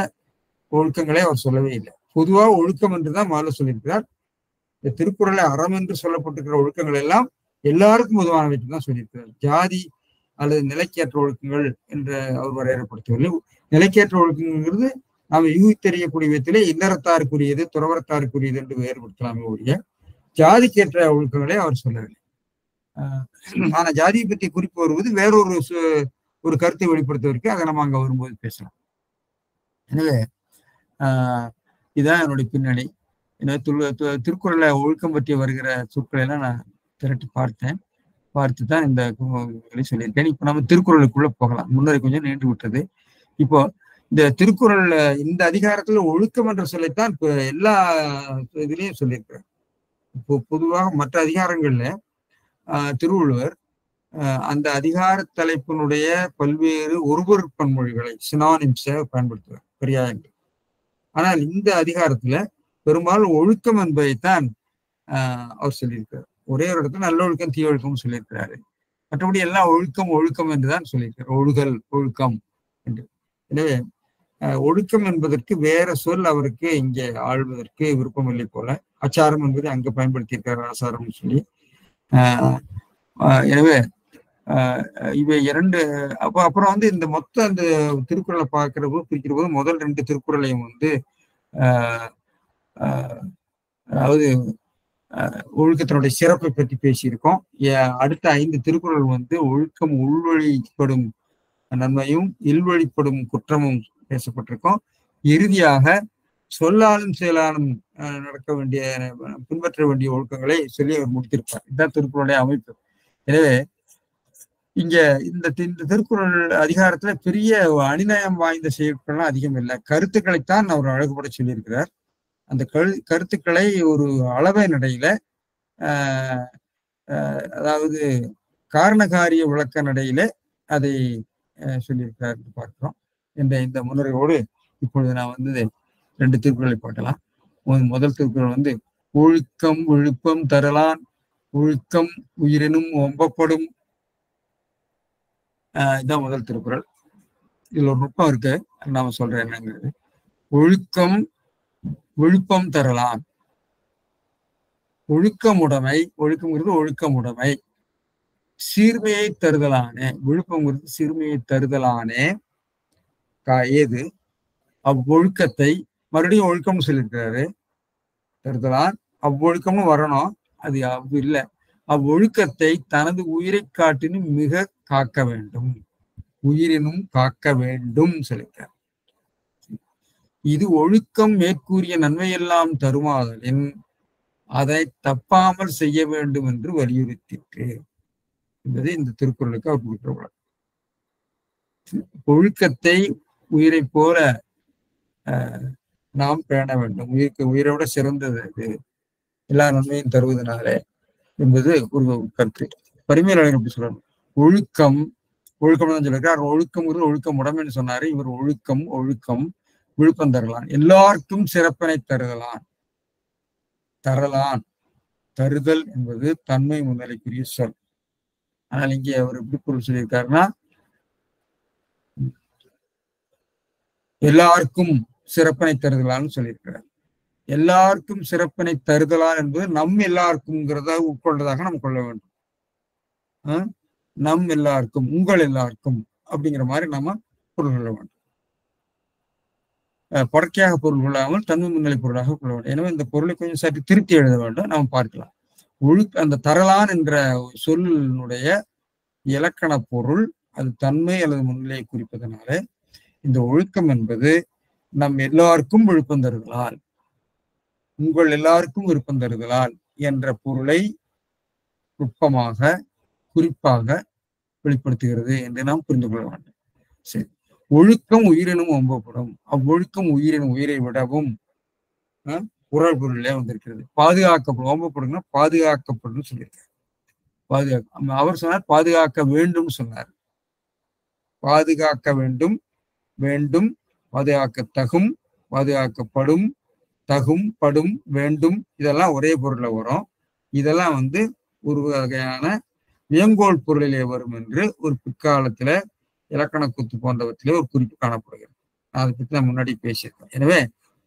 ஒழுக்கங்களை அவர் சொல்லவே இல்லை. பொதுவாக ஒழுக்கம் என்றுதான் முதல்ல சொல்லியிருக்கிறார். இந்த திருக்குறளை அறம் என்று சொல்லப்பட்டிருக்கிற ஒழுக்கங்கள் எல்லாம் எல்லாருக்கும் பொதுவானவைக்கு தான் சொல்லியிருக்கிறார். ஜாதி அல்லது நிலைக்கேற்ற ஒழுக்கங்கள் என்று அவர் வரையறுப்படுத்தவில்லை. நிலைக்கேற்ற ஒழுக்கங்கிறது நாம் யூகித்தெறியக்கூடிய விதத்திலே இல்லறத்தாருக்குரியது துறவரத்தாருக்குரியது என்று வேறுபடுத்தலாமே ஒழிய ஜாதிக்கேற்ற ஒழுக்கங்களை அவர் சொல்லவில்லை. ஆனா ஜாதியை பற்றி குறிப்பு வருவது வேறொரு கருத்தை வெளிப்படுத்துவதற்கு அதை நம்ம அங்க வரும்போது பேசலாம். எனவே இதுதான் என்னுடைய பின்னணி. எனவே திருக்குறளை ஒழுக்கம் பற்றி வருகிற சொற்களை எல்லாம் நான் திரட்டி பார்த்தேன். பார்த்து தான் இந்த சொல்லியிருக்கேன். இப்போ நம்ம திருக்குறளுக்குள்ள போகலாம். முன்னரை கொஞ்சம் நீண்டு விட்டது. இப்போ இந்த திருக்குறள் இந்த அதிகாரத்துல ஒழுக்கம் என்ற சொல்லைத்தான் இப்போ எல்லா இதுலயும் சொல்லியிருக்கிறார். இப்போ பொதுவாக மற்ற அதிகாரங்கள்ல திருவள்ளுவர் அந்த அதிகார தலைப்பினுடைய பல்வேறு ஒருபொருட் பன்மொழிகளை சினானிம்ஸை பயன்படுத்துவார், பரியாயங்கள். ஆனால் இந்த அதிகாரத்துல பெரும்பாலும் ஒழுக்கம் என்பதைத்தான் அவர் சொல்லியிருக்கிறார். ஒரே ஒரு இடத்துல நல்ல ஒழுக்கம் தீய ஒழுக்கம்னு சொல்லியிருக்கிறாரு. மற்றபடி எல்லாம் ஒழுக்கம் ஒழுக்கம் என்றுதான் சொல்லியிருக்கிறார். ஒழுகல் ஒழுக்கம் என்று. எனவே ஒழுக்கம் என்பதற்கு வேற சொல் அவருக்கு இங்கே ஆழ்வதற்கு விருப்பம் இல்லை போல. அச்சாரம் என்பதை அங்க பயன்படுத்தியிருக்காரு, ஆசாரம்னு சொல்லி. எனவே இவை இரண்டு. அப்புறம் வந்து இந்த மொத்த அந்த திருக்குறளை பார்க்கிற போது பிரிக்கிற போது முதல் 2 திருக்குறளையும் வந்து அதாவது ஒழுக்கத்தினுடைய சிறப்பை பற்றி பேசியிருக்கோம். அடுத்த 5 திருக்குறள் வந்து ஒழுக்கம் உள்வழிப்படும் நன்மையும் இல்வழிப்படும் குற்றமும் பேசப்பட்டிருக்கோம். இறுதியாக சொல்லாலும் செயலாலும் நடக்க வேண்டிய பின்பற்ற வேண்டிய ஒழுக்கங்களை சொல்லி அவர் முடித்திருப்பார். இதுதான் திருக்குறளுடைய அமைப்பு. எனவே இங்க இந்த திருக்குறள் அதிகாரத்துல பெரிய அணிநயம் வாய்ந்த செயல்கள்லாம் அதிகம் இல்லை. கருத்துக்களைத்தான் அவர் அழகுபட சொல்லியிருக்கிறார். அந்த கருத்துக்களை ஒரு அளவை நடையில அதாவது காரணகாரிய விளக்க நடையில அதை சொல்லியிருக்கிறார் என்று பார்க்கிறோம். என்ற இந்த முன்னுரையோடு இப்பொழுது நான் வந்து 2 திருக்குறளை பார்க்கலாம். முதல் திருக்குறள் வந்து ஒழுக்கம் விழுப்பம் தரலான் ஒழுக்கம் உயிரினும் ஒம்பப்படும். இதுதான் முதல் திருக்குறள். இதுல ஒரு நுட்பம் இருக்கு, நாம சொல்றேன் என்னங்கிறது. ஒழுக்கம் விழுப்பம் தரலான். ஒழுக்கமுடைமை, ஒழுக்கம்ங்கிறது ஒழுக்கமுடைமை, சீர்மையை தருதலானே. விழுப்பம்ங்கிறது சீர்மையை தருதலானே ஏது அவ்வொழுக்கத்தை மறுபடியும் ஒழுக்கம்னு சொல்லியிருக்கிறாரு. தருதலான் அவ்வொழுக்கம்னு வரணும், அது இல்லை. அவ்வொழுக்கத்தை தனது உயிரை காட்டினும் மிக காக்க வேண்டும், உயிரினும் காக்க வேண்டும் சொல்லியிருக்கார். இது ஒழுக்கம் மேற்கூறிய நன்மையெல்லாம் தருமாதலின் அதை தப்பாமல் செய்ய வேண்டும் என்று வலியுறுத்திற்று என்பது இந்த திருக்குறளுக்கு அவர் கொடுக்கிற வழக்கம். ஒழுக்கத்தை உயிரை போல நாம் பேண வேண்டும். உயிரை விட சிறந்தது அது, எல்லா நன்மையும் தருவதனாலே என்பது ஒரு கருத்து. பரிமையாளர் எப்படி சொல்றாரு? ஒழுக்கம் ஒழுக்கம் தான் சொல்லியிருக்கார். ஒழுக்கம் ஒழுக்கம் உடமைன்னு சொன்னாரு. இவர் ஒழுக்கம் ஒழுக்கம் விழுப்பம் தரலான், எல்லாருக்கும் சிறப்பினை தருதலான். தரலான், தருதல் என்பது தன்மை முன்னிலைக்குரிய சொல். ஆனால் இங்கே அவர் எப்படி பொருள் சொல்லியிருக்காருன்னா, எல்லாருக்கும் சிறப்பினை தருதலான்னு சொல்லியிருக்கிறார். எல்லாருக்கும் சிறப்பினை தருதலான் என்பது நம் எல்லாருக்கும்ங்கிறத உட்கொண்டதாக நம்ம கொள்ள வேண்டும். நம் எல்லாருக்கும், உங்கள் எல்லாருக்கும் அப்படிங்கிற மாதிரி நம்ம பொருள் கொள்ள வேண்டும். படக்கையாக பொருள் கொள்ளாமல் தன்மை முன்னிலை பொருளாக கொள்ள வேண்டும். எனவே இந்த பொருளை கொஞ்சம் சற்று திருத்தி எழுத வேண்டும், நாம் பார்க்கலாம். அந்த தரலான் என்ற சொல்லினுடைய இலக்கண பொருள் அது தன்மை அல்லது முன்னிலையை குறிப்பதனால இந்த ஒழுக்கம் என்பது நம் எல்லாருக்கும் விழுப்பம் தருதலால், உங்கள் எல்லாருக்கும் விருப்பம் தருதலால் என்ற பொருளை நுட்பமாக குறிப்பாக வெளிப்படுத்துகிறது என்று நாம் புரிந்து கொள்ள வேண்டும். சரி, ஒழுக்கம் உயிரினும் ஒம்பப்படும். அவ்வொழுக்கம் உயிரினும் உயிரை விடவும் குறள் பொருளே வந்திருக்கிறது. பாதுகாக்கப்படும், ஓம்பப்படும்னா பாதுகாக்கப்படும் சொல்லியிருக்காரு. அவர் சொன்னார் பாதுகாக்க வேண்டும் சொன்னார். பாதுகாக்க வேண்டும், வேண்டும், பாதுகாக்க தகும், பாதுகாக்கப்படும், தகும், படும், வேண்டும், இதெல்லாம் ஒரே பொருள்ல வரும். இதெல்லாம் வந்து ஒரு வகையான வியங்கோல் பொருளிலே வரும் என்று ஒரு பிற்காலத்துல இலக்கண கூத்து போன்றவற்றிலே ஒரு குறிப்பு காணப்படுகிறது. அதை பற்றி நான் முன்னாடி பேசியிருக்கேன். எனவே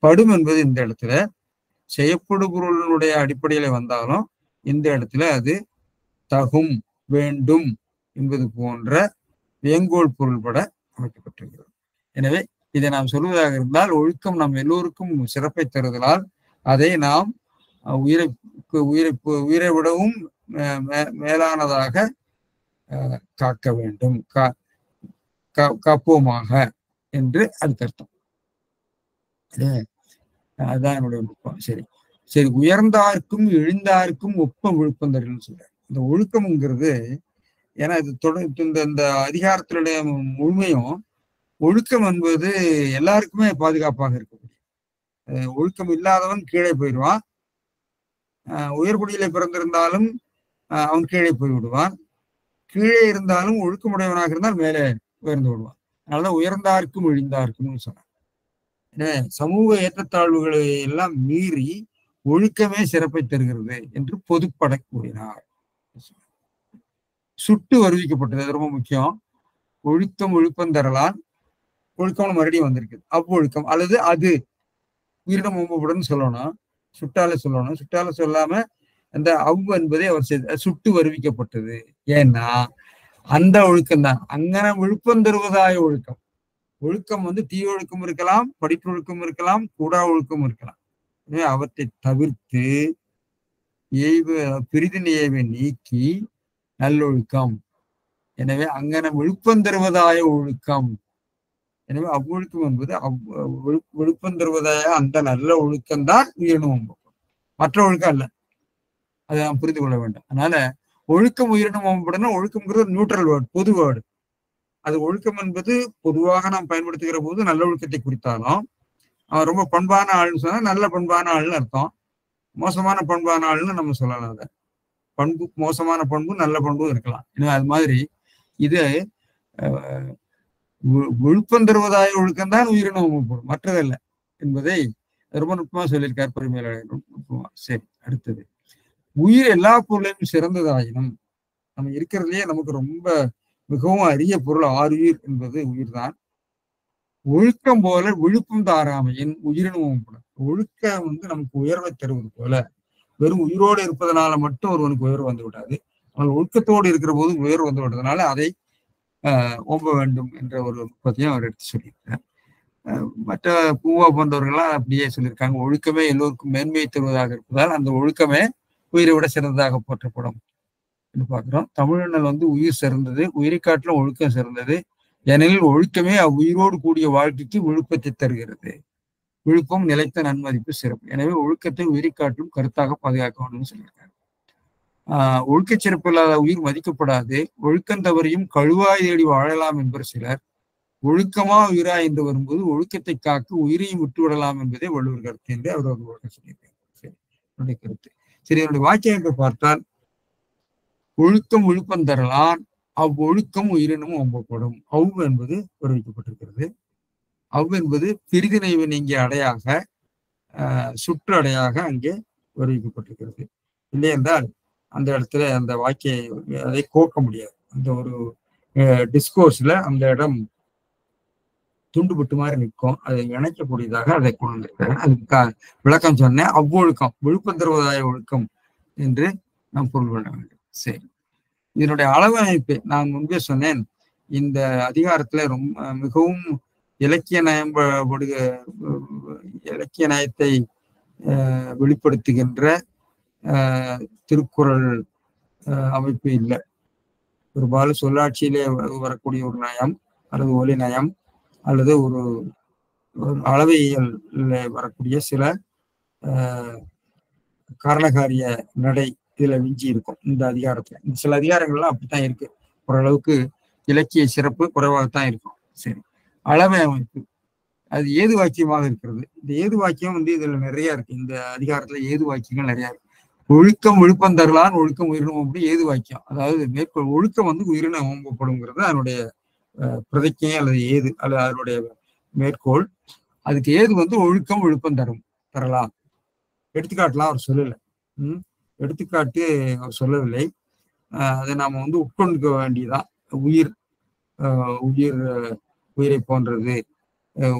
படும் என்பது இந்த இடத்துல செய்யப்படு பொருளினுடைய அடிப்படையில வந்தாலும் இந்த இடத்துல அது தகும், வேண்டும் என்பது போன்ற வியங்கோல் பொருள்பட அமைக்கப்பட்டிருக்கிறது. எனவே இதை நாம் சொல்வதாக இருந்தால், ஒழுக்கம் நம் எல்லோருக்கும் சிறப்பை தருதலால் அதை நாம் உயிரை விடவும் மேலானதாக காக்க வேண்டும், காப்போமாக என்று அதுக்கு அர்த்தம். அதுதான் என்னுடைய நுட்பம். சரி சரி, உயர்ந்தார்க்கும் இழிந்தார்க்கும் ஒப்ப விழுப்பந்தர்கள் சொல்றாரு. இந்த ஒழுக்கம்ங்கிறது, ஏன்னா இது தொடர் இந்த இந்த அதிகாரத்தினுடைய முழுமையும், ஒழுக்கம் என்பது எல்லாருக்குமே பாதுகாப்பாக இருக்கக்கூடிய, ஒழுக்கம் இல்லாதவன் கீழே போயிடுவான். உயர்குடியில பிறந்திருந்தாலும் அவன் கீழே போய் விடுவான். கீழே இருந்தாலும் ஒழுக்கமுடையவனாக இருந்தால் மேலே உயர்ந்து விடுவான். அதனாலதான் உயர்ந்தார்க்கும் இழிந்தார்க்கும் சொன்னான். எனவே சமூக ஏற்றத்தாழ்வுகளை எல்லாம் மீறி ஒழுக்கமே சிறப்பை தருகிறது என்று பொதுப்பட கூறினார். சுட்டு வருவிக்கப்பட்டது, அது ரொம்ப முக்கியம். ஒழுக்கம் ஒழுக்கம் தரலாம், ஒழுக்கம் மறுபடியும் வந்திருக்கு. அவ்வொழுக்கம் அல்லது அது உயிரிடம் ஒம்புடன் சொல்லணும், சுட்டால சொல்லணும். சுட்டால சொல்லாம அந்த என்பதை அவர் சுட்டு வருவிக்கப்பட்டது. ஏன்னா அந்த ஒழுக்கம் தான் அங்கன விழுப்பம் தருவதாய ஒழுக்கம். ஒழுக்கம் தீய ஒழுக்கம் இருக்கலாம், படிப்பு ஒழுக்கம் இருக்கலாம், கூடா ஒழுக்கம் இருக்கலாம். எனவே அவற்றை தவிர்த்து பிரிதின் ஏய்வை நீக்கி நல்லொழுக்கம். எனவே அங்கன விழுப்பம் தருவதாய ஒழுக்கம். எனவே அவ்வொழுக்கம் என்பது விழுப்பம் தருவதாய அந்த நல்ல ஒழுக்கம்தான் உயிரினம், மற்ற ஒழுக்கம் அல்ல. அதை நாம் புரிந்து கொள்ள வேண்டும். அதனால ஒழுக்கம் உயிரினம் ஓம்பப்படணும். ஒழுக்கம்ங்கிறது நியூட்ரல் வேர்டு, பொது வேர்டு. அது ஒழுக்கம் என்பது பொதுவாக நாம் பயன்படுத்துகிற போது நல்ல ஒழுக்கத்தை குறித்தாலும், அவன் ரொம்ப பண்பான ஆள்னு சொன்னா நல்ல பண்பான ஆள்னு அர்த்தம். மோசமான பண்பான ஆள்னு நம்ம சொல்லலாம். அதை பண்பு, மோசமான பண்பும் நல்ல பண்பும் இருக்கலாம். ஏன்னா அது மாதிரி இது விழுப்பம் தருவதாய ஒழுக்கம் தான் உயிரினம் ஓம்பப்படும், மற்றதல்ல என்பதை ரொம்ப நுட்பமா சொல்லியிருக்கார் பெருமையாளர். நுட்பமா. சரி, அடுத்தது, உயிர் எல்லா பொருளையும் சிறந்ததாயினும், நம்ம இருக்கிறதுலயே நமக்கு ரொம்ப மிகவும் அரிய பொருள் ஆறுயிர் என்பது உயிர் தான். ஒழுக்கம் போல விழுப்பம் தாராமையின் உயிரினும் ஓம்பப்படும். ஒழுக்கம் நமக்கு உயர்வை தருவது போல, வெறும் உயிரோடு இருப்பதனால மட்டும் ஒருவனுக்கு உயர்வு வந்து விடாது, அவன் ஒழுக்கத்தோடு இருக்கிற போது உயர்வு வந்து விடுறதுனால அதை ஓம்ப வேண்டும் என்ற ஒரு நுட்பத்தையும் அவர் எடுத்து சொல்லியிருக்கார். மற்ற பூவா போன்றவர்கள்லாம் அப்படியே சொல்லியிருக்காங்க. ஒழுக்கமே எல்லோருக்கும் மேன்மையை தருவதாக இருப்பதால் அந்த ஒழுக்கமே உயிரை விட சிறந்ததாக போற்றப்படும் என்று பார்க்கிறோம். தமிழர்கள் உயிர் சிறந்தது, உயிரை காட்டிலும் ஒழுக்கம் சிறந்தது. ஏனெனில் ஒழுக்கமே அவ்வுயிரோடு கூடிய வாழ்க்கைக்கு விழுப்பத்தை தருகிறது. விழுப்பம் நிலைத்த நன்மதிப்பு சிறப்பு. எனவே ஒழுக்கத்தை உயிரை காட்டிலும் கருத்தாக பாதுகாக்க வேண்டும்னு சொல்லியிருக்காங்க. ஒழுக்க சிறப்பு இல்லாத உயிர் மதிக்கப்படாது. ஒழுக்கம் தவறியும் கழுவாய் தேடி வாழலாம் என்பர் சிலர். ஒழுக்கமா உயிரா என்று வரும்போது ஒழுக்கத்தை காக்க உயிரையும் விட்டு விடலாம் என்பதே வள்ளுவர் கருத்து என்று அவர் ஒரு வழக்கம் சொல்லியிருக்காங்க. சரி, என்னுடைய கருத்து. சரி, என்னுடைய வாக்கியத்தை பார்த்தால், ஒழுக்கம் விழுப்பம் தரலாம், அவ்வொழுக்கம் உயிரினும் ஓம்பப்படும். என்பது வருவிக்கப்பட்டிருக்கிறது. என்பது பிரிதினைவு நீங்கிய அடையாக, சுற்று அடையாக அங்கே வருவிக்கப்பட்டிருக்கிறது. இல்லை என்றால் அந்த இடத்துல அந்த வாக்கிய அதை கோக்க முடியாது. அந்த ஒரு டிஸ்கோர்ஸ்ல அந்த இடம் துண்டுபட்டு மாதிரி நிற்கும். அதை இணைக்கக்கூடியதாக அதை கொண்டு வந்திருக்காரு. அதுக்கு விளக்கம் சொன்னேன். அவ்வொழுக்கம் விழுப்பம் தருவதாய ஒழுக்கம் என்று நாம் பொருள் கொள்ள வேண்டும். சரி, இதனுடைய அளவு அமைப்பு நான் முன்பே சொன்னேன். இந்த அதிகாரத்துல மிகவும் இலக்கிய நயத்தை வெளிப்படுத்துகின்ற திருக்குறள் அமைப்பு இல்லை. பெரும்பாலும் சொல்லாட்சியிலே வரக்கூடிய ஒரு நயம் அல்லது ஒலி நயம் அல்லது ஒரு அளவையியல் வரக்கூடிய சில காரணகாரிய நடை இதுல விஞ்சி இருக்கும் இந்த அதிகாரத்துல. இந்த சில அதிகாரங்கள்லாம் அப்படித்தான் இருக்கு. ஓரளவுக்கு இலக்கிய சிறப்பு குறைவாகத்தான் இருக்கும். சரி, அளவை அமைப்பு அது ஏது வாக்கியமாக இருக்கிறது. இந்த ஏது வாக்கியம் இதுல நிறைய இருக்கு. இந்த அதிகாரத்துல ஏது வாக்கியங்கள் நிறைய இருக்கு. ஒழுக்கம் விழுப்பம் தரலான், ஒழுக்கம் உயிரினம் அப்படி ஏது வாக்கியம். அதாவது மேற்கொள் ஒழுக்கம் உயிரினம் ஓம்பப்படுங்கிறது அதனுடைய பிரதிக்கை அல்லது ஏது அல்லது அதனுடைய மேற்கோள். அதுக்கு ஏது ஒழுக்கம் விழுப்பம் தரலாம். எடுத்துக்காட்டுலாம் அவர் சொல்லலை. எடுத்துக்காட்டு அவர் சொல்லவில்லை. அதை நாம உட்கொண்டுக்க வேண்டியதான். உயிரை போன்றது,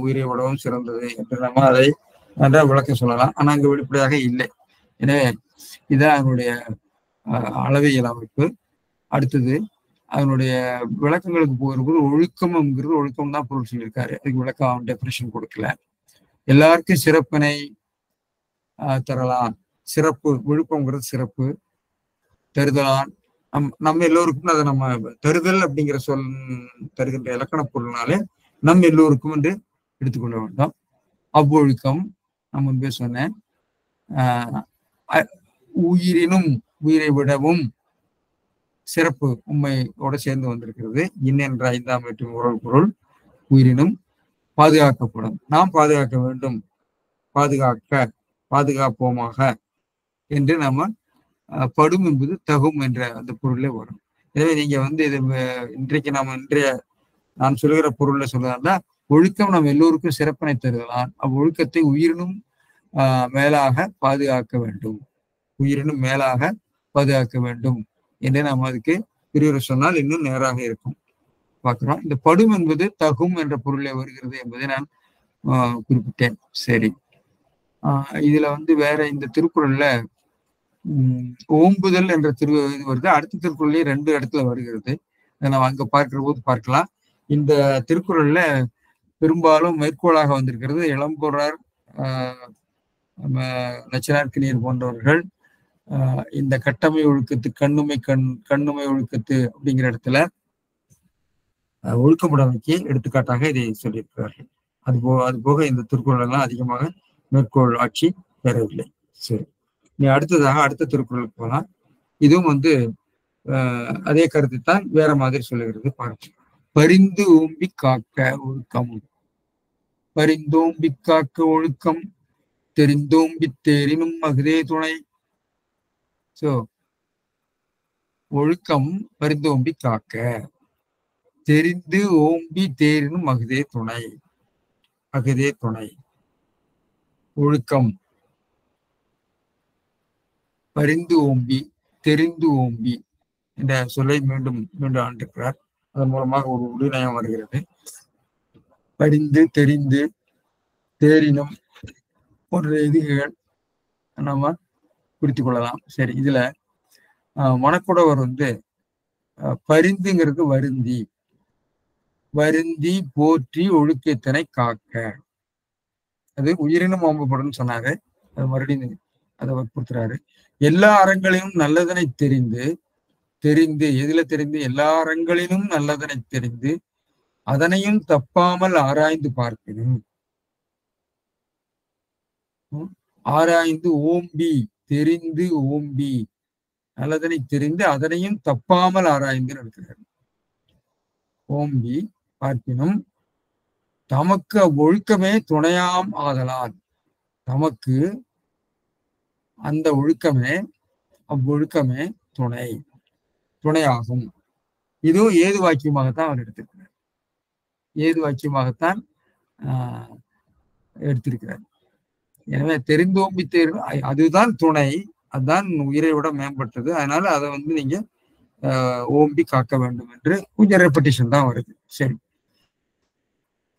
உயிரை விடவும் சிறந்தது என்று நம்ம அதை நல்லா விளக்கம் சொல்லலாம். ஆனா அங்கு வெளிப்படையாக இல்லை. எனவே இதான் அதனுடைய அளவியல் அமைப்பு. அடுத்தது அதனுடைய விளக்கங்களுக்கு போகிறபோது ஒழுக்கம்ங்கிறது ஒழுக்கம் தான் பொருள் சொல்லியிருக்காரு. அதுக்கு விளக்கம் டெஃபினிஷன் கொடுக்கல. எல்லாருக்கும் சிறப்பினை தரலாம். சிறப்பு விழுப்பம்ங்கிறது சிறப்பு தருதலான். நம்ம எல்லோருக்கும் அதை நம்ம தருதல் அப்படிங்கிற சொல் தருகின்ற இலக்கண பொருள்னாலே நம்ம எல்லோருக்கும் என்று எடுத்துக்கொள்ள வேண்டும். அவ்வொழுக்கம் நான் முன்பே சொன்னேன். உயிரினும் உயிரை விடவும் சிறப்பு உண்மையோட சேர்ந்து வந்திருக்கிறது. என்ற 5ஆம் வேற்றுமை உறவு பொருள் உயிரினும் பாதுகாக்கப்படும். நாம் பாதுகாக்க வேண்டும், பாதுகாப்போமாக என்று நாம படும் என்பது தகும் என்ற அந்த பொருளே வரும். எனவே நீங்க இது இன்றைக்கு நான் சொல்லுகிற பொருள்ல சொல்றதா ஒழுக்கம் நம்ம எல்லோருக்கும் சிறப்பினை தருதலாம். அவ்வொழுக்கத்தை உயிரினும் மேலாக பாதுகாக்க வேண்டும், உயிரினும் மேலாக பாதுகாக்க வேண்டும் என்று நாம் அதுக்கு பிரிவுரை சொன்னால் இன்னும் நேராக இருக்கும். பார்க்கிறோம். இந்த படும் என்பது தகும் என்ற பொருளே வருகிறது என்பதை நான் குறிப்பிட்டேன். சரி, இதுல வேற இந்த திருக்குறள்ல ஓம்புதல் என்ற இது வருது. அடுத்த திருக்குறள்லயே 2 இடத்துல வருகிறது. நம்ம அங்க பார்க்கிற போது பார்க்கலாம். இந்த திருக்குறள்ல பெரும்பாலும் மேற்கோளாக வந்திருக்கிறது இளம்பொறார், நச்சினார்க்கினியர் போன்றவர்கள் இந்த கட்டமை ஒழுக்கத்து கண்ணுமை ஒழுக்கத்து அப்படிங்கிற இடத்துல ஒழுக்கமுடைமைக்கு எடுத்துக்காட்டாக இதை சொல்லியிருக்கிறார்கள். அது போக இந்த திருக்குறள் எல்லாம் அதிகமாக மேற்கோள் ஆட்சி பெறவில்லை. சரி, நீ அடுத்ததாக அடுத்த திருக்குறளுக்கு போலாம். இதுவும் அதே கருத்து தான், வேற மாதிரி சொல்லுகிறது. பார்க்க பரிந்து ஓம்பி காக்க ஒழுக்கம், பரிந்தோம்பி காக்க ஒழுக்கம், தெரிந்தோம்பி தேரினும் அகுதே துணை. சோ ஒழுக்கம் பரிந்தோம்பி காக்க, தெரிந்து ஓம்பி தேரினும் அகுதே துணை. அகுதே துணை. ஒழுக்கம் பரிந்து ஓம்பி தெரிந்து ஓம்பி என்ற சொல்லை மீண்டும் மீண்டும் ஆண்டிருக்கிறார். அதன் மூலமாக ஒரு உள்நயம் வருகிறது. பரிந்து தெரிந்து தேரினும் போன்ற எதிர்கள் நம்ம குறித்து கொள்ளலாம். சரி, இதுல மணக்குடவர் பரிந்துங்கிறது வருந்தி, வருந்தி போற்றி ஒழுக்கத்தினை காக்க. அது உயிரினும் ஓம்பப்படும் சொன்னாரு. அது மறுபடியும் அதை வற்புறுத்துறாரு. எல்லா அறங்களையும் நல்லதனை தெரிந்து எதுல தெரிந்து எல்லா அறங்களிலும் நல்லதனை தெரிந்து அதனையும் தப்பாமல் ஆராய்ந்து பார்க்கணும். ஆராய்ந்து ஓம்பி தெரிந்து ஓம்பி நல்லதனை தெரிந்து அதனையும் தப்பாமல் ஆராய்ந்து இருக்கிறார். ஓம்பி பார்ப்பினும் தமக்கு ஒழுக்கமே துணையாம் ஆதலால், தமக்கு அந்த ஒழுக்கமே அவ்வொழுக்கமே துணையாகும். இதுவும் ஏது வாக்கியமாகத்தான் அவர் எடுத்திருக்கிறார். ஏது வாக்கியமாகத்தான் எடுத்திருக்கிறார். எனவே தெரிந்தோம்பி அதுதான் துணை, அதுதான் உயிரை விட மேம்பட்டது. அதனால அதை நீங்க ஓம்பி காக்க வேண்டும் என்று கொஞ்சம் ரெப்படிஷன் தான் வருது. சரி,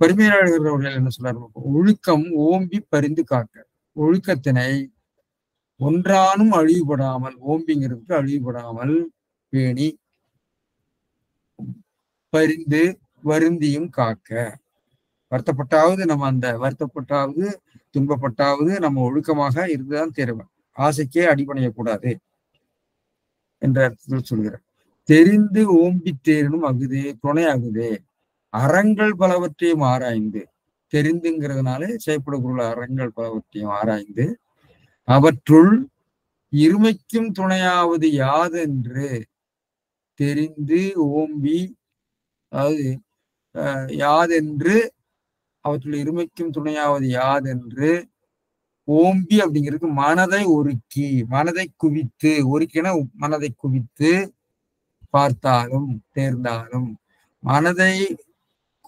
பரிமையாளர்கள் என்ன சொல்றாரு? ஒழுக்கம் ஓம்பி பரிந்து காக்க, ஒழுக்கத்தினை ஒன்றானும் அழிவுபடாமல், ஓம்பிங்கிறதுக்கு அழிவுபடாமல் பேணி பரிந்து வருந்தியும் காக்க. வருத்தப்பட்டாவது நம்ம அந்த வருத்தப்பட்டாவது துன்பப்பட்டாவது நம்ம ஒழுக்கமாக இருந்துதான் தேர்வோம். ஆசைக்கே அடிபணியக்கூடாது என்ற அர்த்தத்தில் சொல்கிறார். தெரிந்து ஓம்பி தேரினும் அகுதே துணை அகுதே. அறங்கள் பலவற்றையும் ஆராய்ந்து, தெரிந்துங்கிறதுனால செய்யப்படக்கூடிய அறங்கள் பலவற்றையும் ஆராய்ந்து அவற்றுள் இருமைக்கும் துணையாவது யாதென்று தெரிந்து ஓம்பி, அதாவது யாதென்று அவற்றுள் இருமைக்கும் துணையாவது யாதென்று ஓம்பி அப்படிங்கிறது மனதை ஒருக்கி, மனதை குவித்து, ஒருக்கின மனதை குவித்து பார்த்தாலும் தேர்ந்தாலும், மனதை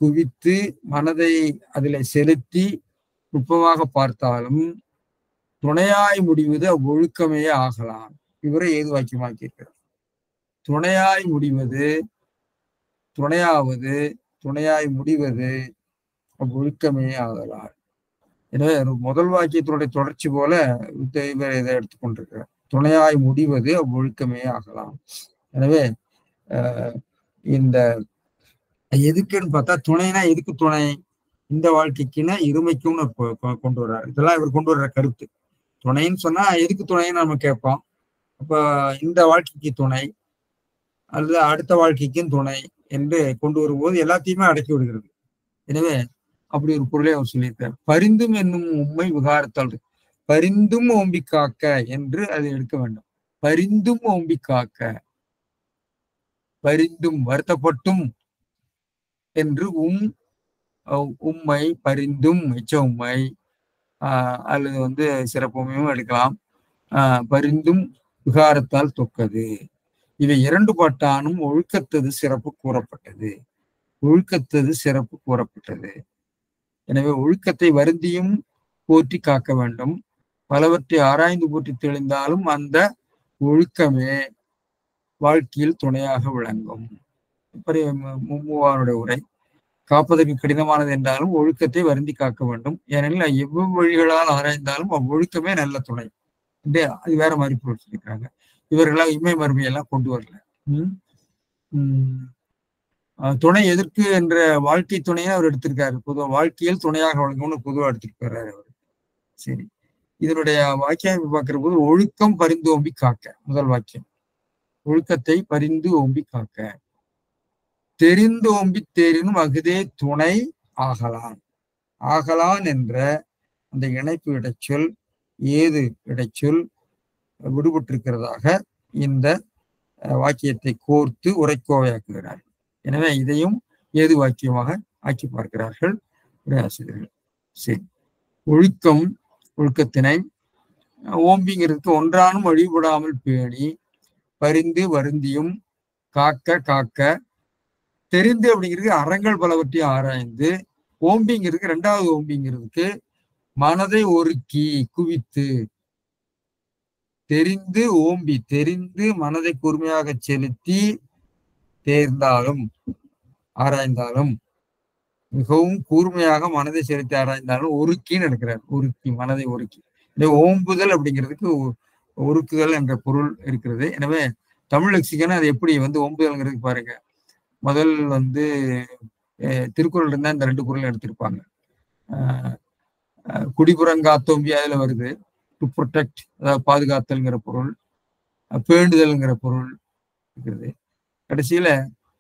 குவித்து மனதை அதில் செலுத்தி நுட்பமாக பார்த்தாலும் துணையாய் முடிவது அவ்வொழுக்கமே ஆகலாம். இவரை ஏது வாக்கியமாக்கி இருக்கிறார். துணையாய் முடிவது, துணையாவது, துணையாய் முடிவது அவ்வொழுக்கமே ஆகலாம். எனவே முதல் வாக்கியத்தினுடைய தொடர்ச்சி போல இவர் இதை எடுத்துக்கொண்டிருக்கிறார். துணையாய் முடிவது அவ்வொழுக்கமே ஆகலாம். எனவே இந்த எதுக்குன்னு பார்த்தா, துணைனா எதுக்கு துணை? இந்த வாழ்க்கைக்குன்னா இருமைக்கும்னு கொண்டு வர்றாரு. இதெல்லாம் இவர் கொண்டு வர்ற கருத்து. துணைன்னு சொன்னா எதுக்கு துணைன்னு நம்ம கேட்போம். அப்ப இந்த வாழ்க்கைக்கு துணை அல்லது அடுத்த வாழ்க்கைக்கும் துணை என்று கொண்டு வரும்போது எல்லாத்தையுமே அடக்கி விடுகிறது. எனவே அப்படி ஒரு பொருளை அவர் சொல்லியிருக்கார். பரிந்தும் என்னும் உண்மை விகாரத்தால் பரிந்தும் ஓம்பி காக்க என்று அதை எடுக்க வேண்டும். பரிந்தும் ஓம்பி காக்க, பரிந்தும் வருத்தப்பட்டும் என்று உம்மை பரிந்தும் எச்ச உண்மை அல்லது சிறப்புமையும் எடுக்கலாம். பரிந்தும் விகாரத்தால் தொக்கது. இவை இரண்டு பாட்டானும் ஒழுக்கத்தது சிறப்பு கூறப்பட்டது. ஒழுக்கத்தது சிறப்பு கூறப்பட்டது. எனவே ஒழுக்கத்தை வருந்தியும் போற்றி காக்க வேண்டும். பலவற்றை ஆராய்ந்து போற்றி தெளிந்தாலும் அந்த ஒழுக்கமே வாழ்க்கையில் துணையாக விளங்கும். மூவாருடைய உரை. காப்பதற்கு கடினமானது என்றாலும் ஒழுக்கத்தை வருந்தி காக்க வேண்டும். ஏனெனில் எவ்வளவு வழிகளால் ஆராய்ந்தாலும் அவ்வொழுக்கமே நல்ல துணை. அது வேற மாதிரி பொருள் சொல்லியிருக்காங்க. இவர்களால் இம்மை மறுமையெல்லாம் கொண்டு வரல. துணை எதற்கு என்ற வாழ்க்கை துணையை அவர் எடுத்திருக்காரு. பொதுவாக வாழ்க்கையில் துணையாக வழங்கும்னு பொதுவாக எடுத்துட்டு வர்றாரு அவர். சரி, இதனுடைய வாக்கியம் பார்க்கிற போது ஒழுக்கம் பரிந்து ஓம்பி காக்க, முதல் வாக்கியம். ஒழுக்கத்தை பரிந்து ஓம்பி காக்க, தெரிந்து ஓம்பி தேரினும் அகுதே துணை ஆகலான். ஆகலான் என்ற அந்த இணைப்பு இடைச்சொல் ஏது இடைச்சொல் விடுபட்டிருக்கிறதாக இந்த வாக்கியத்தை கோர்த்து உரைக்கோவையாக்குகிறார். எனவே இதையும் ஏது வாக்கியமாக ஆக்கி பார்க்கிறார்கள் உரையாசிரியர்கள். சரி, ஒழுக்கத்தினை ஓம்பிங்கிறதுக்கு ஒன்றானும் வழிபடாமல் பேணி பரிந்து வருந்தியும் காக்க காக்க, தெரிந்து அப்படிங்கிறது அறங்கள் பலவற்றையும் ஆராய்ந்து, ஓம்பிங்கிறதுக்கு இரண்டாவது ஓம்பிங்கிறதுக்கு மனதை ஒருக்கி குவித்து, தெரிந்து ஓம்பி தெரிந்து மனதை கூர்மையாக செலுத்தி தேர்ந்தாலும் ஆராய்ந்தாலும், மிகவும் கூர்மையாக மனதை செலுத்தி ஆராய்ந்தாலும் ஒருக்கின்னு எடுக்கிறார். ஒருக்கி, மனதை ஒருக்கி. ஓம்புதல் அப்படிங்கிறதுக்கு ஒருக்குதல் என்ற பொருள் இருக்கிறது. எனவே தமிழ் லெக்சிக்கன் அது எப்படி ஓம்புதல்ங்கிறதுக்கு பாருங்க. முதல் திருக்குறள் இருந்தா இந்த ரெண்டு குறள் எடுத்திருப்பாங்க. குடிபுறங்காத்தோம்பி அதுல வருது. டு ப்ரொடெக்ட், அதாவது பாதுகாத்தல்ங்கிற பொருள், பேண்டுதல்ங்கிற பொருள் இருக்கிறது. கடைசியில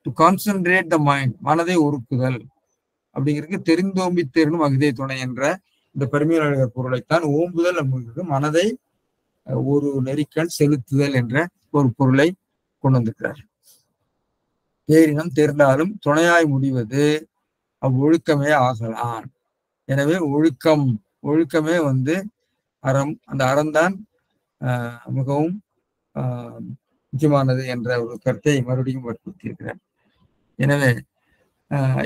டு கான்சென்ட்ரேட் த மைண்ட், மனதை ஒருக்குதல் அப்படிங்கிறதுக்கு தெரிந்தோம்பி தேரணும் அகுதே துணை என்ற இந்த பெருமையாளர் பொருளைத்தான் ஓம்புதல் அப்படிங்கிறது மனதை ஒரு நெறிக்கண் செலுத்துதல் என்ற ஒரு பொருளை கொண்டு வந்திருக்கிறார். தேரினம் தேர்ந்தாலும் துணையாய் முடிவது அவ்வொழுக்கமே ஆகலான். எனவே ஒழுக்கமே அறம். அந்த அறம்தான் மிகவும் முக்கியமானது என்ற ஒரு கருத்தை மறுபடியும் வற்புறுத்தியிருக்கிறார். எனவே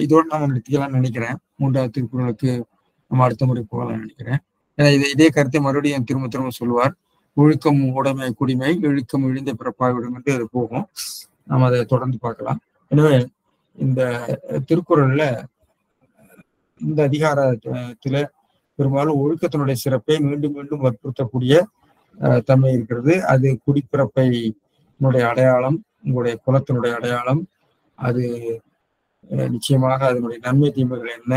இதோடு நாம் நிறுத்திக்கலாம்னு நினைக்கிறேன். மூன்றாவது திருக்குறளுக்கு நம்ம அடுத்த முறை போகலாம்னு நினைக்கிறேன். ஏன்னா இதே கருத்தை மறுபடியும் திரும்ப சொல்லுவார். ஒழுக்கம் உடைமை குடிமை, இழுக்கம் இழிந்த பிறப்பாய்விடும் என்று அது போகும். நாம் அதை தொடர்ந்து பார்க்கலாம். எனவே இந்த திருக்குறள்ல இந்த அதிகாரத்துல பெரும்பாலும் ஒழுக்கத்தினுடைய சிறப்பை மீண்டும் மீண்டும் வற்புறுத்தக்கூடிய தன்மை இருக்கிறது. அது குடிப்பிறப்பை அடையாளம், உங்களுடைய குலத்தினுடைய அடையாளம். அது நிச்சயமாக அதனுடைய நன்மை தீமைகள் என்ன,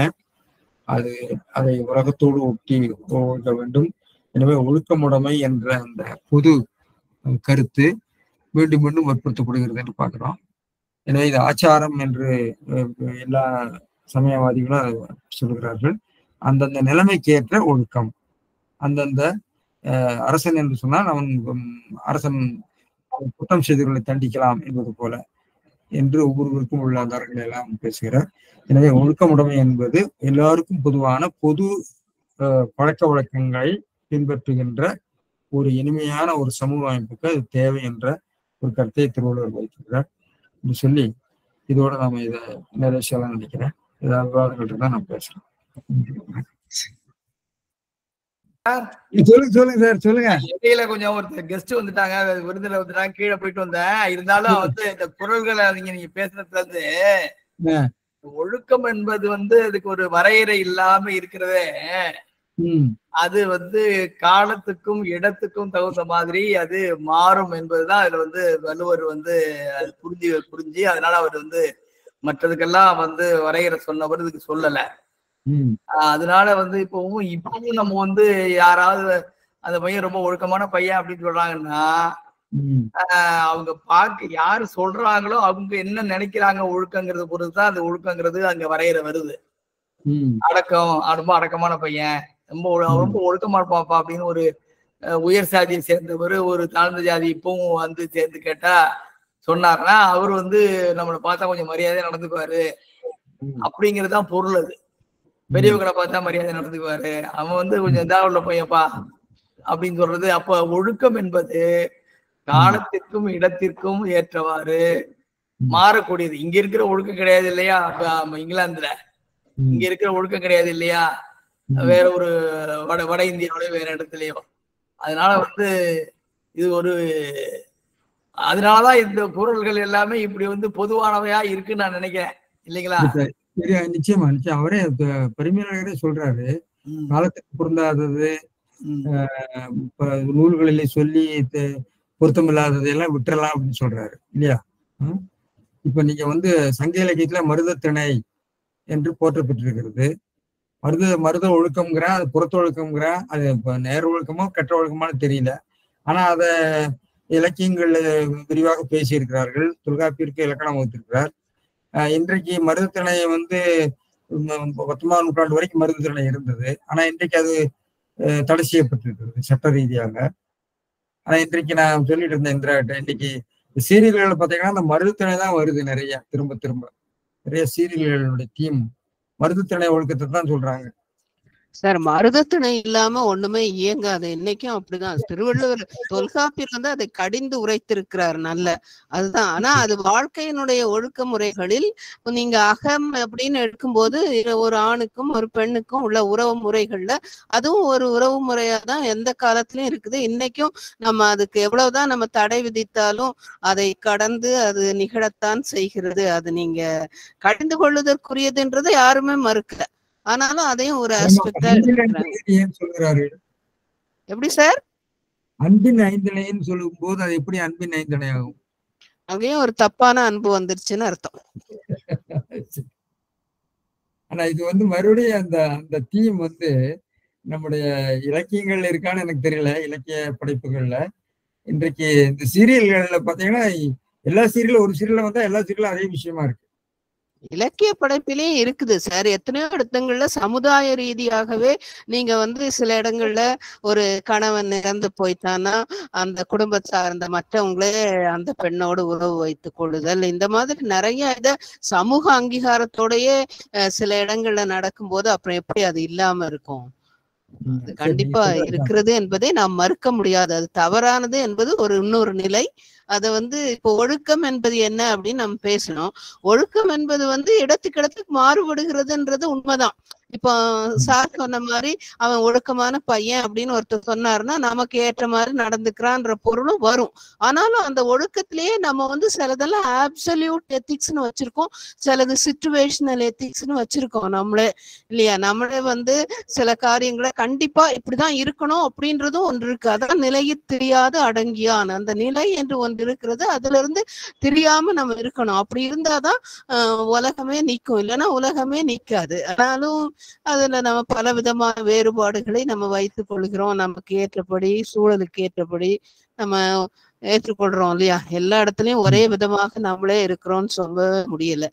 அதை உலகத்தோடு ஒட்டி ஒழுக்க வேண்டும். எனவே ஒழுக்கமுடைமை என்ற அந்த பொது கருத்து மீண்டும் மீண்டும் வற்புறுத்தப்படுகிறது என்று பார்க்கிறோம். எனவே இது ஆச்சாரம் என்று எல்லா சமயவாதிகளும் சொல்கிறார்கள். அந்தந்த நிலைமைக்கு ஏற்ற ஒழுக்கம். அந்தந்த அரசன் என்று சொன்னால் அவன் அரசன் குற்றம் செய்தவர்களை தண்டிக்கலாம் என்பது போல என்று ஒவ்வொருவருக்கும் உள்ள ஆதாரங்களை எல்லாம் பேசுகிறார். எனவே ஒழுக்கமுடைமை என்பது எல்லாருக்கும் பொதுவான பொது பழக்க வழக்கங்களை பின்பற்றுகின்ற ஒரு இனிமையான ஒரு சமூக அமைப்புக்கு அது தேவை என்ற ஒரு கருத்தை திருவள்ளுவர் வைக்கிறார் என்று சொல்லி இதோட நாம இதை நிறைய செய்யலாம் நினைக்கிறேன். ஏதாவது விவாதங்கள் இருந்தா நான் பேசுறேன். சொல்லுங்க சார், சொல்லுங்க. இடையில கொஞ்சம் ஒரு கெஸ்ட் வந்துட்டாங்க, விருதுல வந்துட்டாங்க, கீழே போயிட்டு வந்தேன். இருந்தாலும் இந்த குரல்களை நீங்க பேசுறது ஒழுக்கம் என்பது அதுக்கு ஒரு வரையறை இல்லாம இருக்கிறதே, அது காலத்துக்கும் இடத்துக்கும் தகுந்த மாதிரி அது மாறும் என்பதுதான் அதுல வள்ளுவர் அது புரிஞ்சு அதனால அவர் மற்றதுக்கெல்லாம் வரையறை சொன்னவர் இதுக்கு சொல்லல. அதனால இப்பவும் நம்ம யாராவது அந்த பையன் ரொம்ப ஒழுக்கமான பையன் அப்படின்னு சொல்றாங்கன்னா அவங்க யாரு சொல்றாங்களோ அவங்க என்ன நினைக்கிறாங்க ஒழுக்கங்கிறது பொறுத்துதான் அந்த ஒழுக்கங்கிறது அங்க வரையறை வருது. அடக்கம், ரொம்ப அடக்கமான பையன், ரொம்ப ஒழுக்கமா இருப்பாப்பா அப்படின்னு ஒரு உயர் சாதியை சேர்ந்தவர் ஒரு தாழ்ந்த ஜாதி இப்பவும் வந்து சேர்ந்து கேட்டா சொன்னார்னா அவர் வந்து நம்மளை பார்த்தா கொஞ்சம் மரியாதையா நடந்துக்குவாரு அப்படிங்கறதுதான் பொருள். அது பெரியவங்களை பார்த்தா மரியாதை நடந்துக்குவாரு, அவன் வந்து கொஞ்சம் இதா உள்ள பையன்ப்பா அப்படின்னு சொல்றது. அப்ப ஒழுக்கம் என்பது காலத்திற்கும் இடத்திற்கும் ஏற்றவாறு மாறக்கூடியது. இங்க இருக்கிற ஒழுக்கம் கிடையாது இல்லையா இங்கிலாந்துல, இங்க இருக்கிற ஒழுக்கம் கிடையாது இல்லையா வேற ஒரு வட இந்தியாவில வேற இடத்துலயோ. அதனால வந்து இது ஒரு அதனாலதான் இந்த குறள்கள் எல்லாமே இப்படி வந்து பொதுவானவையா இருக்குன்னு நான் நினைக்கிறேன் இல்லைங்களா? நிச்சயமா நிச்சயம். அவரே பரிமையாளரே சொல்றாரு, காலத்துக்கு பொருந்தாதது, நூல்களிலே சொல்லி பொருத்தமில்லாதது எல்லாம் விட்டுறலாம் அப்படின்னு சொல்றாரு இல்லையா? இப்ப நீங்க வந்து சங்க இலக்கியத்துல மருதத்திணை என்று போற்றப்பட்டிருக்கிறது. மருத ஒழுக்கம்ங்கிறா, அது புறத்த ஒழுக்கம்ங்கிறா, அது இப்ப நேர ஒழுக்கமோ கெட்ட ஒழுக்கமானு தெரியல. ஆனா அத இலக்கியங்கள் விரிவாக பேசியிருக்கிறார்கள். தொல்காப்பியருக்கு இலக்கணம் வகுத்திருக்கிறார். இன்றைக்கு மருதத்திணை வந்து 19ஆம் நூற்றாண்டு வரைக்கும் மருதத்திணை இருந்தது. ஆனா இன்றைக்கு அது தடை செய்யப்பட்டிருக்கிறது சட்ட ரீதியாக. ஆனா இன்றைக்கு நான் சொல்லிட்டு இருந்தேன் இந்திராட்ட, இன்னைக்கு சீரியல்களை பார்த்தீங்கன்னா அந்த மருதத்திணை தான் வருது நிறைய, திரும்ப திரும்ப நிறைய சீரியல்களுடைய தீம் மருதத்திணை ஒழுக்கத்தை தான் சொல்றாங்க. சார் மருதத்திணை இல்லாம ஒண்ணுமே இயங்காது. இன்னைக்கும் அப்படிதான். திருவள்ளுவர் தொல்காப்பியர் வந்து அதை கடிந்து உரைத்திருக்கிறார் நல்ல, அதுதான். ஆனா அது வாழ்க்கையினுடைய ஒழுக்க முறைகளில் நீங்க அகம் அப்படின்னு எடுக்கும்போது ஒரு ஆணுக்கும் ஒரு பெண்ணுக்கும் உள்ள உறவு முறைகள்ல அதுவும் ஒரு உறவு முறையா தான் எந்த காலத்திலயும் இருக்குது. இன்னைக்கும் நம்ம அதுக்கு எவ்வளவுதான் நம்ம தடை விதித்தாலும் அதை கடந்து அது நிகழத்தான் செய்கிறது. அது நீங்க கடிந்து கொள்ளுதற்குரியதுன்றது யாருமே மறுக்கல. ஆனாலும் அதையும் ஒரு ஆஸ்பெக்டா சொல்றாரு. எப்படி சார் அன்பின் ஐந்தணைன்னு சொல்லும் போது அது எப்படி அன்பின் ஐந்தணை ஆகும்? அங்கேயும் ஒரு தப்பான அன்பு வந்துருச்சுன்னு அர்த்தம். ஆனா இது வந்து மறுபடியும் அந்த தீம் வந்து நம்முடைய இலக்கியங்கள்ல இருக்கான்னு எனக்கு தெரியல. இலக்கிய படைப்புகள்ல இன்றைக்கு இந்த சீரியல்கள்ல பாத்தீங்கன்னா எல்லா சீரியலும் ஒரு சீரியல்ல வந்தா எல்லா சீரியலும் அதே விஷயமா இருக்கு. இலக்கிய படைப்பிலேயே இருக்குது சார். எத்தனையோ இடங்கள்ல சமுதாய ரீதியாகவே நீங்க வந்து சில இடங்கள்ல ஒரு கணவன் இறந்து போயிட்டான்னா அந்த குடும்பத்தை சார்ந்த மற்றவங்களே அந்த பெண்ணோடு உறவு வைத்துக் கொள்ளுதல், இந்த மாதிரி நிறைய இத சமூக அங்கீகாரத்தோடயே சில இடங்கள்ல நடக்கும்போது அப்புறம் எப்படி அது இல்லாம இருக்கும்? அது கண்டிப்பா இருக்கிறது என்பதை நாம் மறுக்க முடியாது. அது தவறானது என்பது ஒரு இன்னொரு நிலை. அதை வந்து இப்போ ஒழுக்கம் என்பது என்ன அப்படின்னு நம்ம பேசணும். ஒழுக்கம் என்பது வந்து இடத்துக்கு இடத்துக்கு மாறுபடுகிறதுன்றது உண்மைதான். இப்போ சார் சொன்ன மாதிரி அவன் ஒழுக்கமான பையன் அப்படின்னு ஒருத்தர் சொன்னாருன்னா நமக்கு ஏற்ற மாதிரி நடந்துக்கிறான்ற பொருளும் வரும். ஆனாலும் அந்த ஒழுக்கத்திலேயே நம்ம வந்து சிலதெல்லாம் ஆப்சல்யூட் எத்திக்ஸ்னு வச்சிருக்கோம், சிலது சிச்சுவேஷனல் எத்திக்ஸ்னு வச்சிருக்கோம் நம்மளே இல்லையா? நம்மளே வந்து சில காரியங்களை கண்டிப்பா இப்படிதான் இருக்கணும் அப்படின்றதும் ஒன்று இருக்கு. அதான் நிலையை தெரியாது அடங்கியான் அந்த நிலை என்று ஒன்று இருக்கிறது. அதுல இருந்து தெரியாம நம்ம இருக்கணும். அப்படி இருந்தாதான் உலகமே நிற்கும், இல்லைன்னா உலகமே நிற்காது. ஆனாலும் அதுல நம்ம பல விதமான வேறுபாடுகளை நம்ம வைத்துக் கொள்கிறோம். நமக்கு ஏற்றபடி சூழலுக்கு ஏற்றபடி நம்ம ஏற்றுக்கொள்றோம் இல்லையா? எல்லா இடத்துலயும் ஒரே விதமாக நம்மளே இருக்கிறோம்னு சொல்ல முடியல.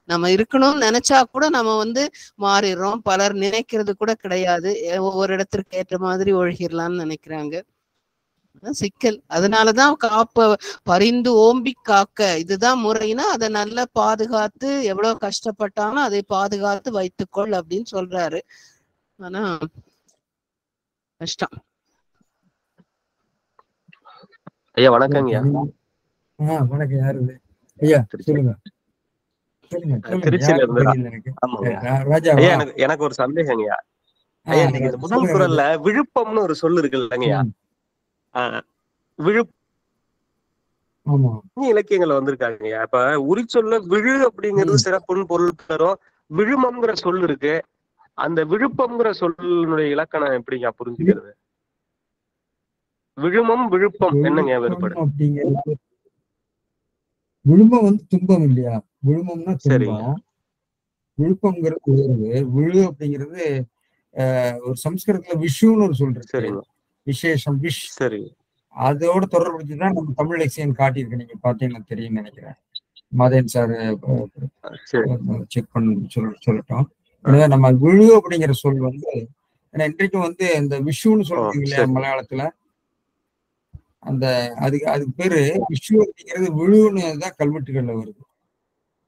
நம்ம இருக்கணும்னு நினைச்சா கூட நம்ம வந்து மாறிடுறோம். பலர் நினைக்கிறது கூட கிடையாது, ஒவ்வொரு இடத்திற்கு ஏற்ற மாதிரி ஒழுகிடலாம்னு நினைக்கிறாங்க. சிக்கல். அதனாலதான் பரிந்து ஓம்பி காக்க இதுதான் முறைன்னா அதை நல்லா பாதுகாத்து எவ்வளவு கஷ்டப்பட்டாலும் அதை பாதுகாத்து வைத்துக்கொள் அப்படின்னு சொல்றாரு. ஆனா கஷ்டம். ஐயா வணக்கங்கய்யா. வணக்கம். யாரு ஐயா? சொல்லுங்க. திருச்சியில இருந்து. ஐயா எனக்கு ஒரு சந்தேகங்கய்யா. ஐயா நீங்க முதல் குறள்ல விழுப்பம்னு ஒரு சொல்லு இருக்கு இல்லைங்கய்யா? இலக்கியங்கள்ல வந்திருக்காங்கய்யா. இப்ப உரிச்சொல்ல விழு அப்படிங்கிறது சிறப்புன்னு பொருள் தரும். விழுமம்ங்கிற சொல் இருக்கு. அந்த விழுப்பம்ங்கிற சொல்லுடைய இலக்கணம் எப்படிங்க புரிஞ்சுக்கிறது? விழுமம் விழுப்பம் என்னங்க வேறுபாடு? அப்படிங்கிறது விழுமம் வந்து துன்பம் இல்லையா? விழுமம்னா துன்பம், விழுப்பம்ங்கிறது உயர்வு. விழு அப்படிங்கிறது ஒரு சம்ஸ்கிருதத்துல விஷுன்னு ஒரு சொல் இருக்கு, விசேஷம், விஷ். சரி, அதோட தொடர்புதான் நம்ம தமிழ் லெக்சியன் காட்டியிருக்கு. நீங்க பாத்தீங்கன்னா தெரியும் நினைக்கிறேன். மதன் சார் செக் பண்ண சொல்லட்டும். எனவே நம்ம விழு அப்படிங்கிற சொல் வந்து இன்றைக்கும் வந்து இந்த விஷுன்னு சொல்றீங்க இல்லையா மலையாளத்துல, அந்த அதுக்கு பேரு விஷு அப்படிங்கிறது விழுன்னு தான் கல்வெட்டுகள்ல வருது.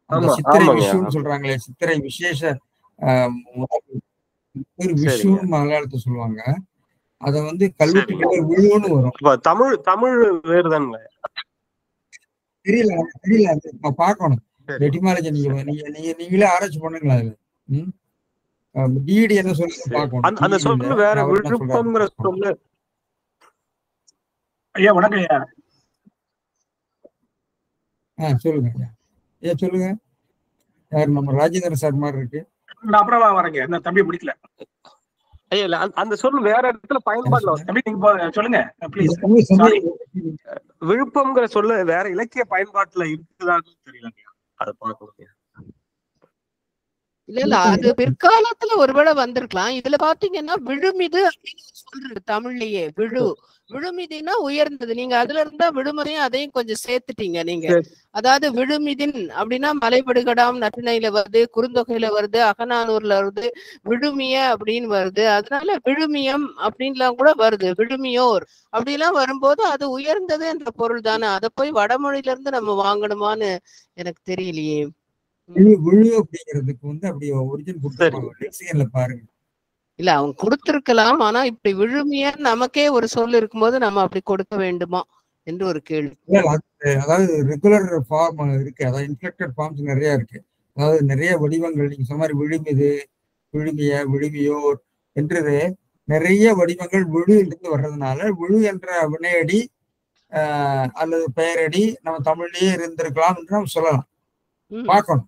அந்த சித்திரை விஷுன்னு சொல்றாங்களே, சித்திரை விசேஷ பேர் விஷுன்னு மலையாளத்தை சொல்லுவாங்க. அத வந்து கல்வெட்டுகள்ல விழுன்னு வரும். தமிழ் வேறுதானுங்க? தெரியல பாக்கணும். எட்டிமாலஜி நீங்களே ஆராய்ச்சி பண்ணுங்களா அதுல. டிடி என்ன சொல்லுங்க பாக்கணும். அந்த சொல்லு வேற விழுப்பம்ங்கிற சொல்லு. ஐயா வணக்கம் ஐயா. சொல்லுங்க ஐயா சொல்லுங்க. யார் நம்ம ராஜேந்திரன் சார் மாதிரி இருக்கு. நான் அப்புறமா வரேங்க, நான் தம்பி பிடிக்கல. ஐயா இல்ல அந்த சொல்லு வேற இடத்துல பயன்பாடுல தம்பி நீங்க சொல்லுங்க ப்ளீஸ். விழுப்பம்ங்கிற சொல்லு வேற இலக்கிய பயன்பாட்டுல இருக்குதான்னு தெரியல, அதை பார்க்கணும். இல்ல அது பிற்காலத்துல ஒருவேளை வந்திருக்கலாம். இதுல பாத்தீங்கன்னா விழுமிது அப்படின்னு சொல்றது தமிழ்லயே. விழுமிதினா உயர்ந்தது. நீங்க அதுல இருந்தா விடுமுறையும் அதையும் கொஞ்சம் சேர்த்துட்டீங்க நீங்க. அதாவது விழுமிதின் அப்படின்னா மலைபடுகடாம் நற்றிணையில வருது, குறுந்தொகையில வருது, அகநானூர்ல வருது, விழுமிய அப்படின்னு வருது. அதனால விழுமியம் அப்படின்லாம் கூட வருது. விழுமியோர் அப்படிலாம் வரும்போது அது உயர்ந்தது என்ற பொருள் தானே. அதை போய் வடமொழியில இருந்து நம்ம வாங்கணுமான்னு எனக்கு தெரியலையே. விழு அப்படிங்கிறதுக்கு வந்து அப்படி ஒரிஜினல் கொடுத்திருப்பாங்க பாருங்க. இல்ல அவங்க கொடுத்திருக்கலாம். ஆனா இப்படி விழுமிய நமக்கே ஒரு சொல் இருக்கும்போது நம்ம அப்படி கொடுக்க வேண்டுமா என்று ஒரு கேள்வி. அதாவது ரெகுலர் ஃபார்ம் இருக்கு, அதாவது இன்ஃப்ளெக்டட் ஃபார்ம்ஸ் நிறைய இருக்கு. அதாவது நிறைய வடிவங்கள் நீங்க சொன்ன மாதிரி விழுமிது, விழுமிய, விழுமியோர் என்று நிறைய வடிவங்கள் விழுலிருந்து வர்றதுனால விழு என்ற வினையடி அல்லது பெயரடி நம்ம தமிழ்லயே இருந்திருக்கலாம் என்று நம்ம சொல்லலாம். பார்க்கணும்.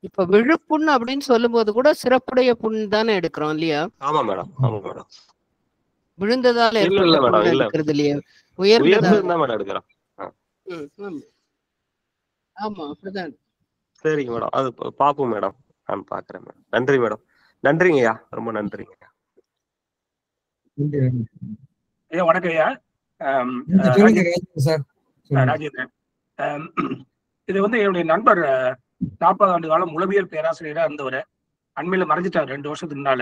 இப்ப விழுப்புண் அப்படின்னு சொல்லும் போது கூட சிறப்புடைய புண் தானே எடுக்கிறோம் இல்லையா? ஆமா மேடம், ஆமா மேடம். விழுந்ததால எடுக்கிறது இல்லையா, உயர்ந்ததா எடுக்கிறோம். ஆமா அப்படிதான். சரிங்க மேடம், அது பாப்போம் மேடம், நான் பாக்குறேன் மேடம். நன்றி மேடம். நன்றிங்கய்யா, ரொம்ப நன்றிங்க ஐயா. வணக்கம் ஐயா. ராஜேந்திரன். இது வந்து என்னுடைய நண்பர் 40 ஆண்டு காலம் உளவியல் பேராசிரியரா இருந்தவர். அண்மையில மறைஞ்சிட்டார் 2 வருஷத்துக்கு முன்னால.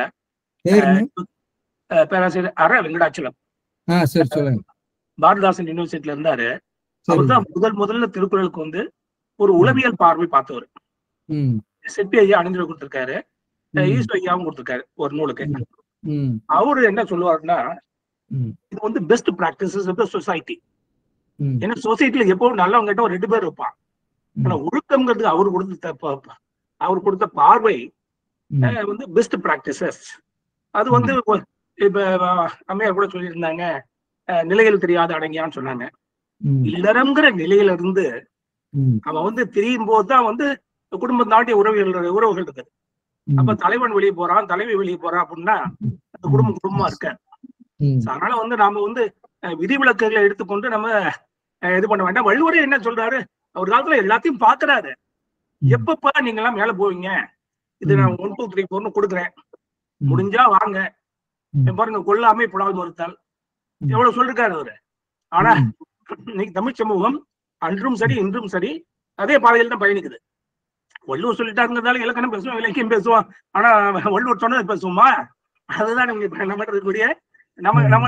பேராசிரியர் அர வெங்கடாச்சலம் பாரதிதாசன் யூனிவர்சிட்டியில இருந்தாரு. அவர் தான் முதல்ல திருக்குறளுக்கு வந்து ஒரு உளவியல் பார்வை பார்த்தவர். சிற்பி ஐயா அணிந்து கொடுத்திருக்காரு, ஈஸ்வர ஐயாவும் கொடுத்திருக்காரு ஒரு நூலுக்கு. அவரு என்ன சொல்லுவாருன்னா, இது வந்து best practices of the society. ஏன்னா சொசைட்டில எப்பவும் நல்லவங்க கிட்ட ஒரு 2 பேர் இருப்பான். ஆனா ஒழுக்கம்ங்கிறது அவர் கொடுத்த பார்வை வந்து பெஸ்ட் பிராக்டிசஸ். அது வந்து இப்ப அம்மையார் கூட சொல்லியிருந்தாங்க, நிலையில் தெரியாத அடங்கியான்னு சொன்னாங்க. இல்லறம்ங்கிற நிலையில இருந்து அவன் வந்து திரியும் போதுதான் வந்து குடும்பம் தாண்டிய உறவுகள் இருக்குது. அப்ப தலைவன் வெளியே போறான், தலைவி வெளியே போறான் அப்படின்னா அந்த குடும்பமா இருக்க. அதனால வந்து நாம வந்து விதிவிலக்குகளை எடுத்துக்கொண்டு நம்ம இது பண்ண வேண்டாம். வள்ளுவரே என்ன சொல்றாரு, ஒரு காலத்துல எல்லாத்தையும் பாக்குறாரு. எப்பப்பா நீங்க எல்லாம் மேல போவீங்க, இது நான் 1 2 3 4 கொடுக்குறேன், முடிஞ்சா வாங்க, பாருங்க கொல்லாமை புலால் மறுத்தால் எவ்வளவு சொல்லிருக்காரு அவரு. ஆனா இன்னைக்கு தமிழ் சமூகம் அன்றும் சரி இன்றும் சரி அதே பாதையில் தான் பயணிக்குது. வள்ளுவர் சொல்லிட்டாருங்கிறதால இலக்கணம் பேசுவோம், இலக்கியம் பேசுவோம். ஆனா வள்ளுவர் சொன்னது பேசுவோமா? அதுதான் நம்ம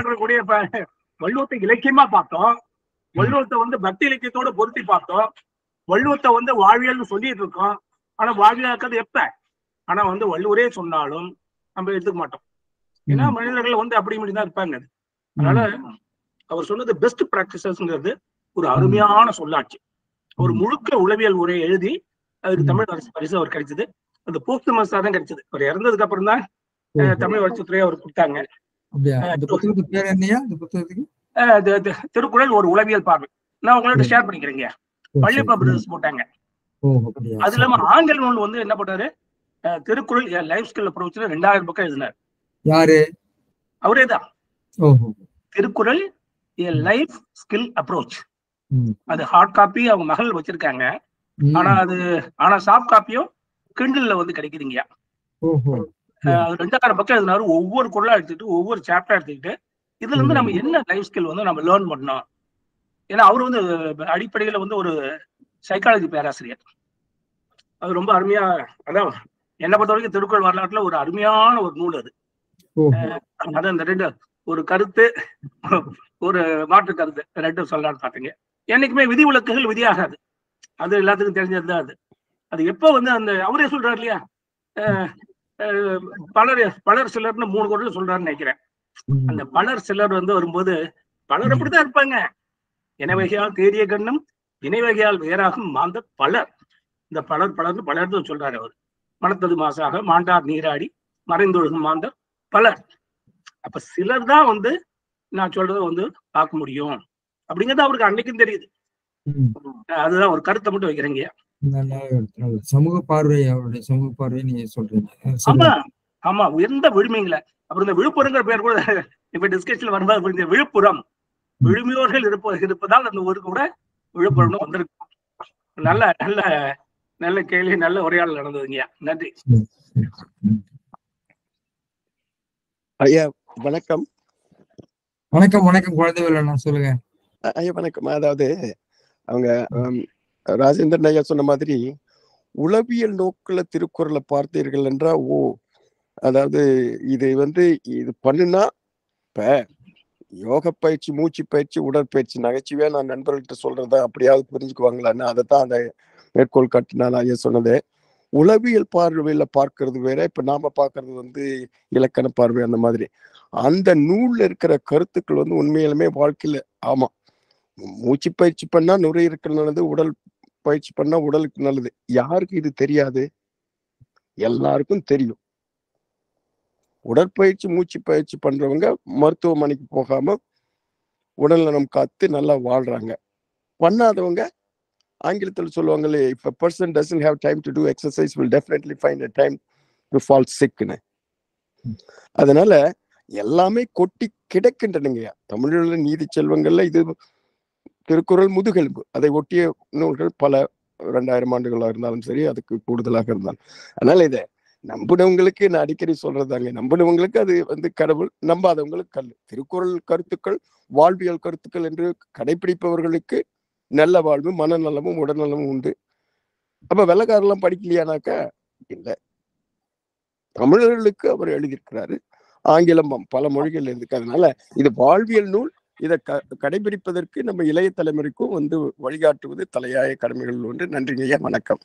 இருக்கக்கூடிய வள்ளுவத்தை இலக்கியமா பார்த்தோம், வள்ளுவத்தை வந்து பக்தி இலக்கியத்தோட பொருத்தி பார்த்தோம், வள்ளுவத்தை வந்து வாழ்வியல்னு சொல்லிட்டு இருக்கோம். ஆனா வாழ்வியல் எப்ப? ஆனா வந்து வள்ளுவரே சொன்னாலும் நம்ம எடுத்துக்க மாட்டோம். ஏன்னா மனிதர்கள் வந்து அப்படி இப்படிதான் இருப்பாங்க. அதனால அவர் சொன்னது பெஸ்ட் பிராக்டிசஸ்ங்கிறது ஒரு அருமையான சொல்லாட்சி. ஒரு முழுக்க உளவியல் உரையை எழுதி அதுக்கு தமிழ் அரசு பரிசு அவர் கிடைச்சது. அந்த போஸ்ட்மஸா தான் கிடைச்சது. அவர் இறந்ததுக்கு அப்புறம் தான் தமிழ் வளர்ச்சித்துறையை அவர் கொடுத்தாங்க. திருக்குறள் ஒரு உளவியல் பார்வை. நான் உங்கள்ட்ட ஷேர் பண்ணிக்கிறேங்க. பள்ளிப்பா பிரதர்ஸ் போட்டாங்க. அது இல்லாம ஆங்கில நூல் வந்து என்ன போட்டாரு, திருக்குறள் லைஃப் ஸ்கில் அப்ரோச்ல 2000 பக்கம் எழுதினார். யாரு? அவரேதான். Thirukkural life skill approach. அது ஹார்ட் காப்பி அவங்க மகள் வச்சிருக்காங்க. ஆனா சாஃப்ட் காப்பியும் கிண்டல்ல வந்து கிடைக்குதுங்க. 2000 பக்கம் எழுதினாரு. ஒவ்வொரு குறளா எடுத்துக்கிட்டு ஒவ்வொரு சாப்டர் எடுத்துக்கிட்டு இதுல இருந்து நம்ம என்ன லைஃப் ஸ்கில் வந்து நம்ம லேர்ன் பண்ணோம். ஏன்னா அவரு வந்து அடிப்படையில வந்து ஒரு சைக்காலஜி பேராசிரியர். அது ரொம்ப அருமையா, அதான் என்னை பொறுத்த வரைக்கும் திருக்குறள் வரலாற்றுல ஒரு அருமையான ஒரு நூல் அது. அதான் இந்த ரெண்டு ஒரு கருத்து ஒரு மாற்று கருத்து ரெண்டும் சொல்லலாம்னு பாத்தீங்க. என்னைக்குமே விதி விலக்குகள் விதியாகாது, அது எல்லாத்துக்கும் தெரிஞ்சதுதான். அது எப்போ வந்து அந்த அவரே சொல்றாரு இல்லையா, பலர் சிலர்னு 3 குறள் சொல்றாருன்னு நினைக்கிறேன். அந்த பலர் சிலர் வந்து வரும்போது பலர் அப்படித்தான் இருப்பாங்க. இனவகையால் தேறிய கண்ணும் இணைவகையால் வேறாகும் மாந்த பலர். இந்த பலர்னு சொல்றாரு அவர். மனத்தது மாசாக மாண்டார் நீராடி மறைந்தொழுகும் மாந்தர் பலர். அப்ப சிலர் தான் வந்து நான் சொல்றதை வந்து பார்க்க முடியும் அப்படிங்கிறது அவருக்கு அன்னைக்கும் தெரியுது. அதுதான் ஒரு கருத்தை மட்டும் வைக்கிறேங்க. சமூக பார்வை, அவருடைய சமூக பார்வை நீங்க சொல்றீங்க. ஆமா ஆமா, உயர்ந்த விழுமைங்கள. அப்புறம் இந்த விழுப்புரங்கிற பேர் கூட இப்ப டிஸ்கஷன்ல வரும்போது இந்த விழுப்புரம் விழுமியோர்கள் இருப்பதால் அந்த ஊருக்கு கூட விழுப்புரம் வந்திருக்கு. நல்ல நல்ல நல்ல கேள்வி, நல்ல உரையாடல் நடந்ததுங்க. நன்றி ஐயா. வணக்கம். வணக்கம். வணக்கம் குழந்தைவேல், சொல்லுங்க ஐயா. வணக்கம். அதாவது அவங்க ராஜேந்திரன் ஐயா சொன்ன மாதிரி உளவியல் நோக்குல திருக்குறளை பார்த்தீர்கள் என்றா, அதாவது இது வந்து இது பண்ணுனா இப்ப யோக பயிற்சி, மூச்சு பயிற்சி, உடற்பயிற்சி நகைச்சுவையா நான் நண்பர்கள்ட்ட சொல்றதா அப்படியாவது புரிஞ்சுக்குவாங்களான்னு அதைத்தான் அந்த மேற்கோள் காட்டினால ஐயா சொன்னது. உளவியல் பார்வையில பார்க்கறது வேற, இப்ப நாம பார்க்கறது வந்து இலக்கண பார்வை. அந்த மாதிரி அந்த நூல்ல இருக்கிற கருத்துக்கள் வந்து உண்மையிலுமே வாழ்க்கையில, ஆமா, மூச்சு பயிற்சி பண்ணா நுரையீரலுக்கு நல்லது, உடல் பயிற்சி பண்ணா உடலுக்கு நல்லது. யாருக்கு இது தெரியாது? எல்லாருக்கும் தெரியும். உடற்பயிற்சி மூச்சு பயிற்சி பண்றவங்க மருத்துவமனைக்கு போகாம உடல் நலம் காத்து நல்லா வாழ்றாங்க. பண்ணாதவங்க ஆங்கிலத்தில் சொல்லுவாங்களே, if a person doesn't have time to do exercise will definitely find a time to fall sickன்னு. அதனால எல்லாமே கொட்டி கிடக்கின்றனுங்கய்யா. தமிழில் நீதி செல்வங்கள்ல இது திருக்குறள் முதுகெலும்பு. அதை ஒட்டிய நூல்கள் பல 2000 ஆண்டுகளா இருந்தாலும் சரி, அதுக்கு கூடுதலாக இருந்தாலும். அதனால இதை நம்பினவங்களுக்கு நான் அடிக்கடி சொல்றதாங்க, நம்பினவங்களுக்கு அது வந்து கடவுள், நம்பாதவங்களுக்கு கல். திருக்குறள் கருத்துக்கள் வாழ்வியல் கருத்துக்கள் என்று கடைபிடிப்பவர்களுக்கு நல்ல வாழ்வு, மனநலமும் உடல்நலமும் உண்டு. அப்ப வெள்ளைக்காரெல்லாம் படிக்கலையானாக்கா இல்லை. தமிழர்களுக்கு அவர் எழுதியிருக்கிறாரு, ஆங்கிலம் பல மொழிகள் இருக்கு. அதனால இது வாழ்வியல் நூல். இதை கடைபிடிப்பதற்கு நம்ம இளைய தலைமுறைக்கும் வந்து வழிகாட்டுவது தலையாய கடமைகள் ஒன்று. நன்றிங்க ஐயா. வணக்கம்.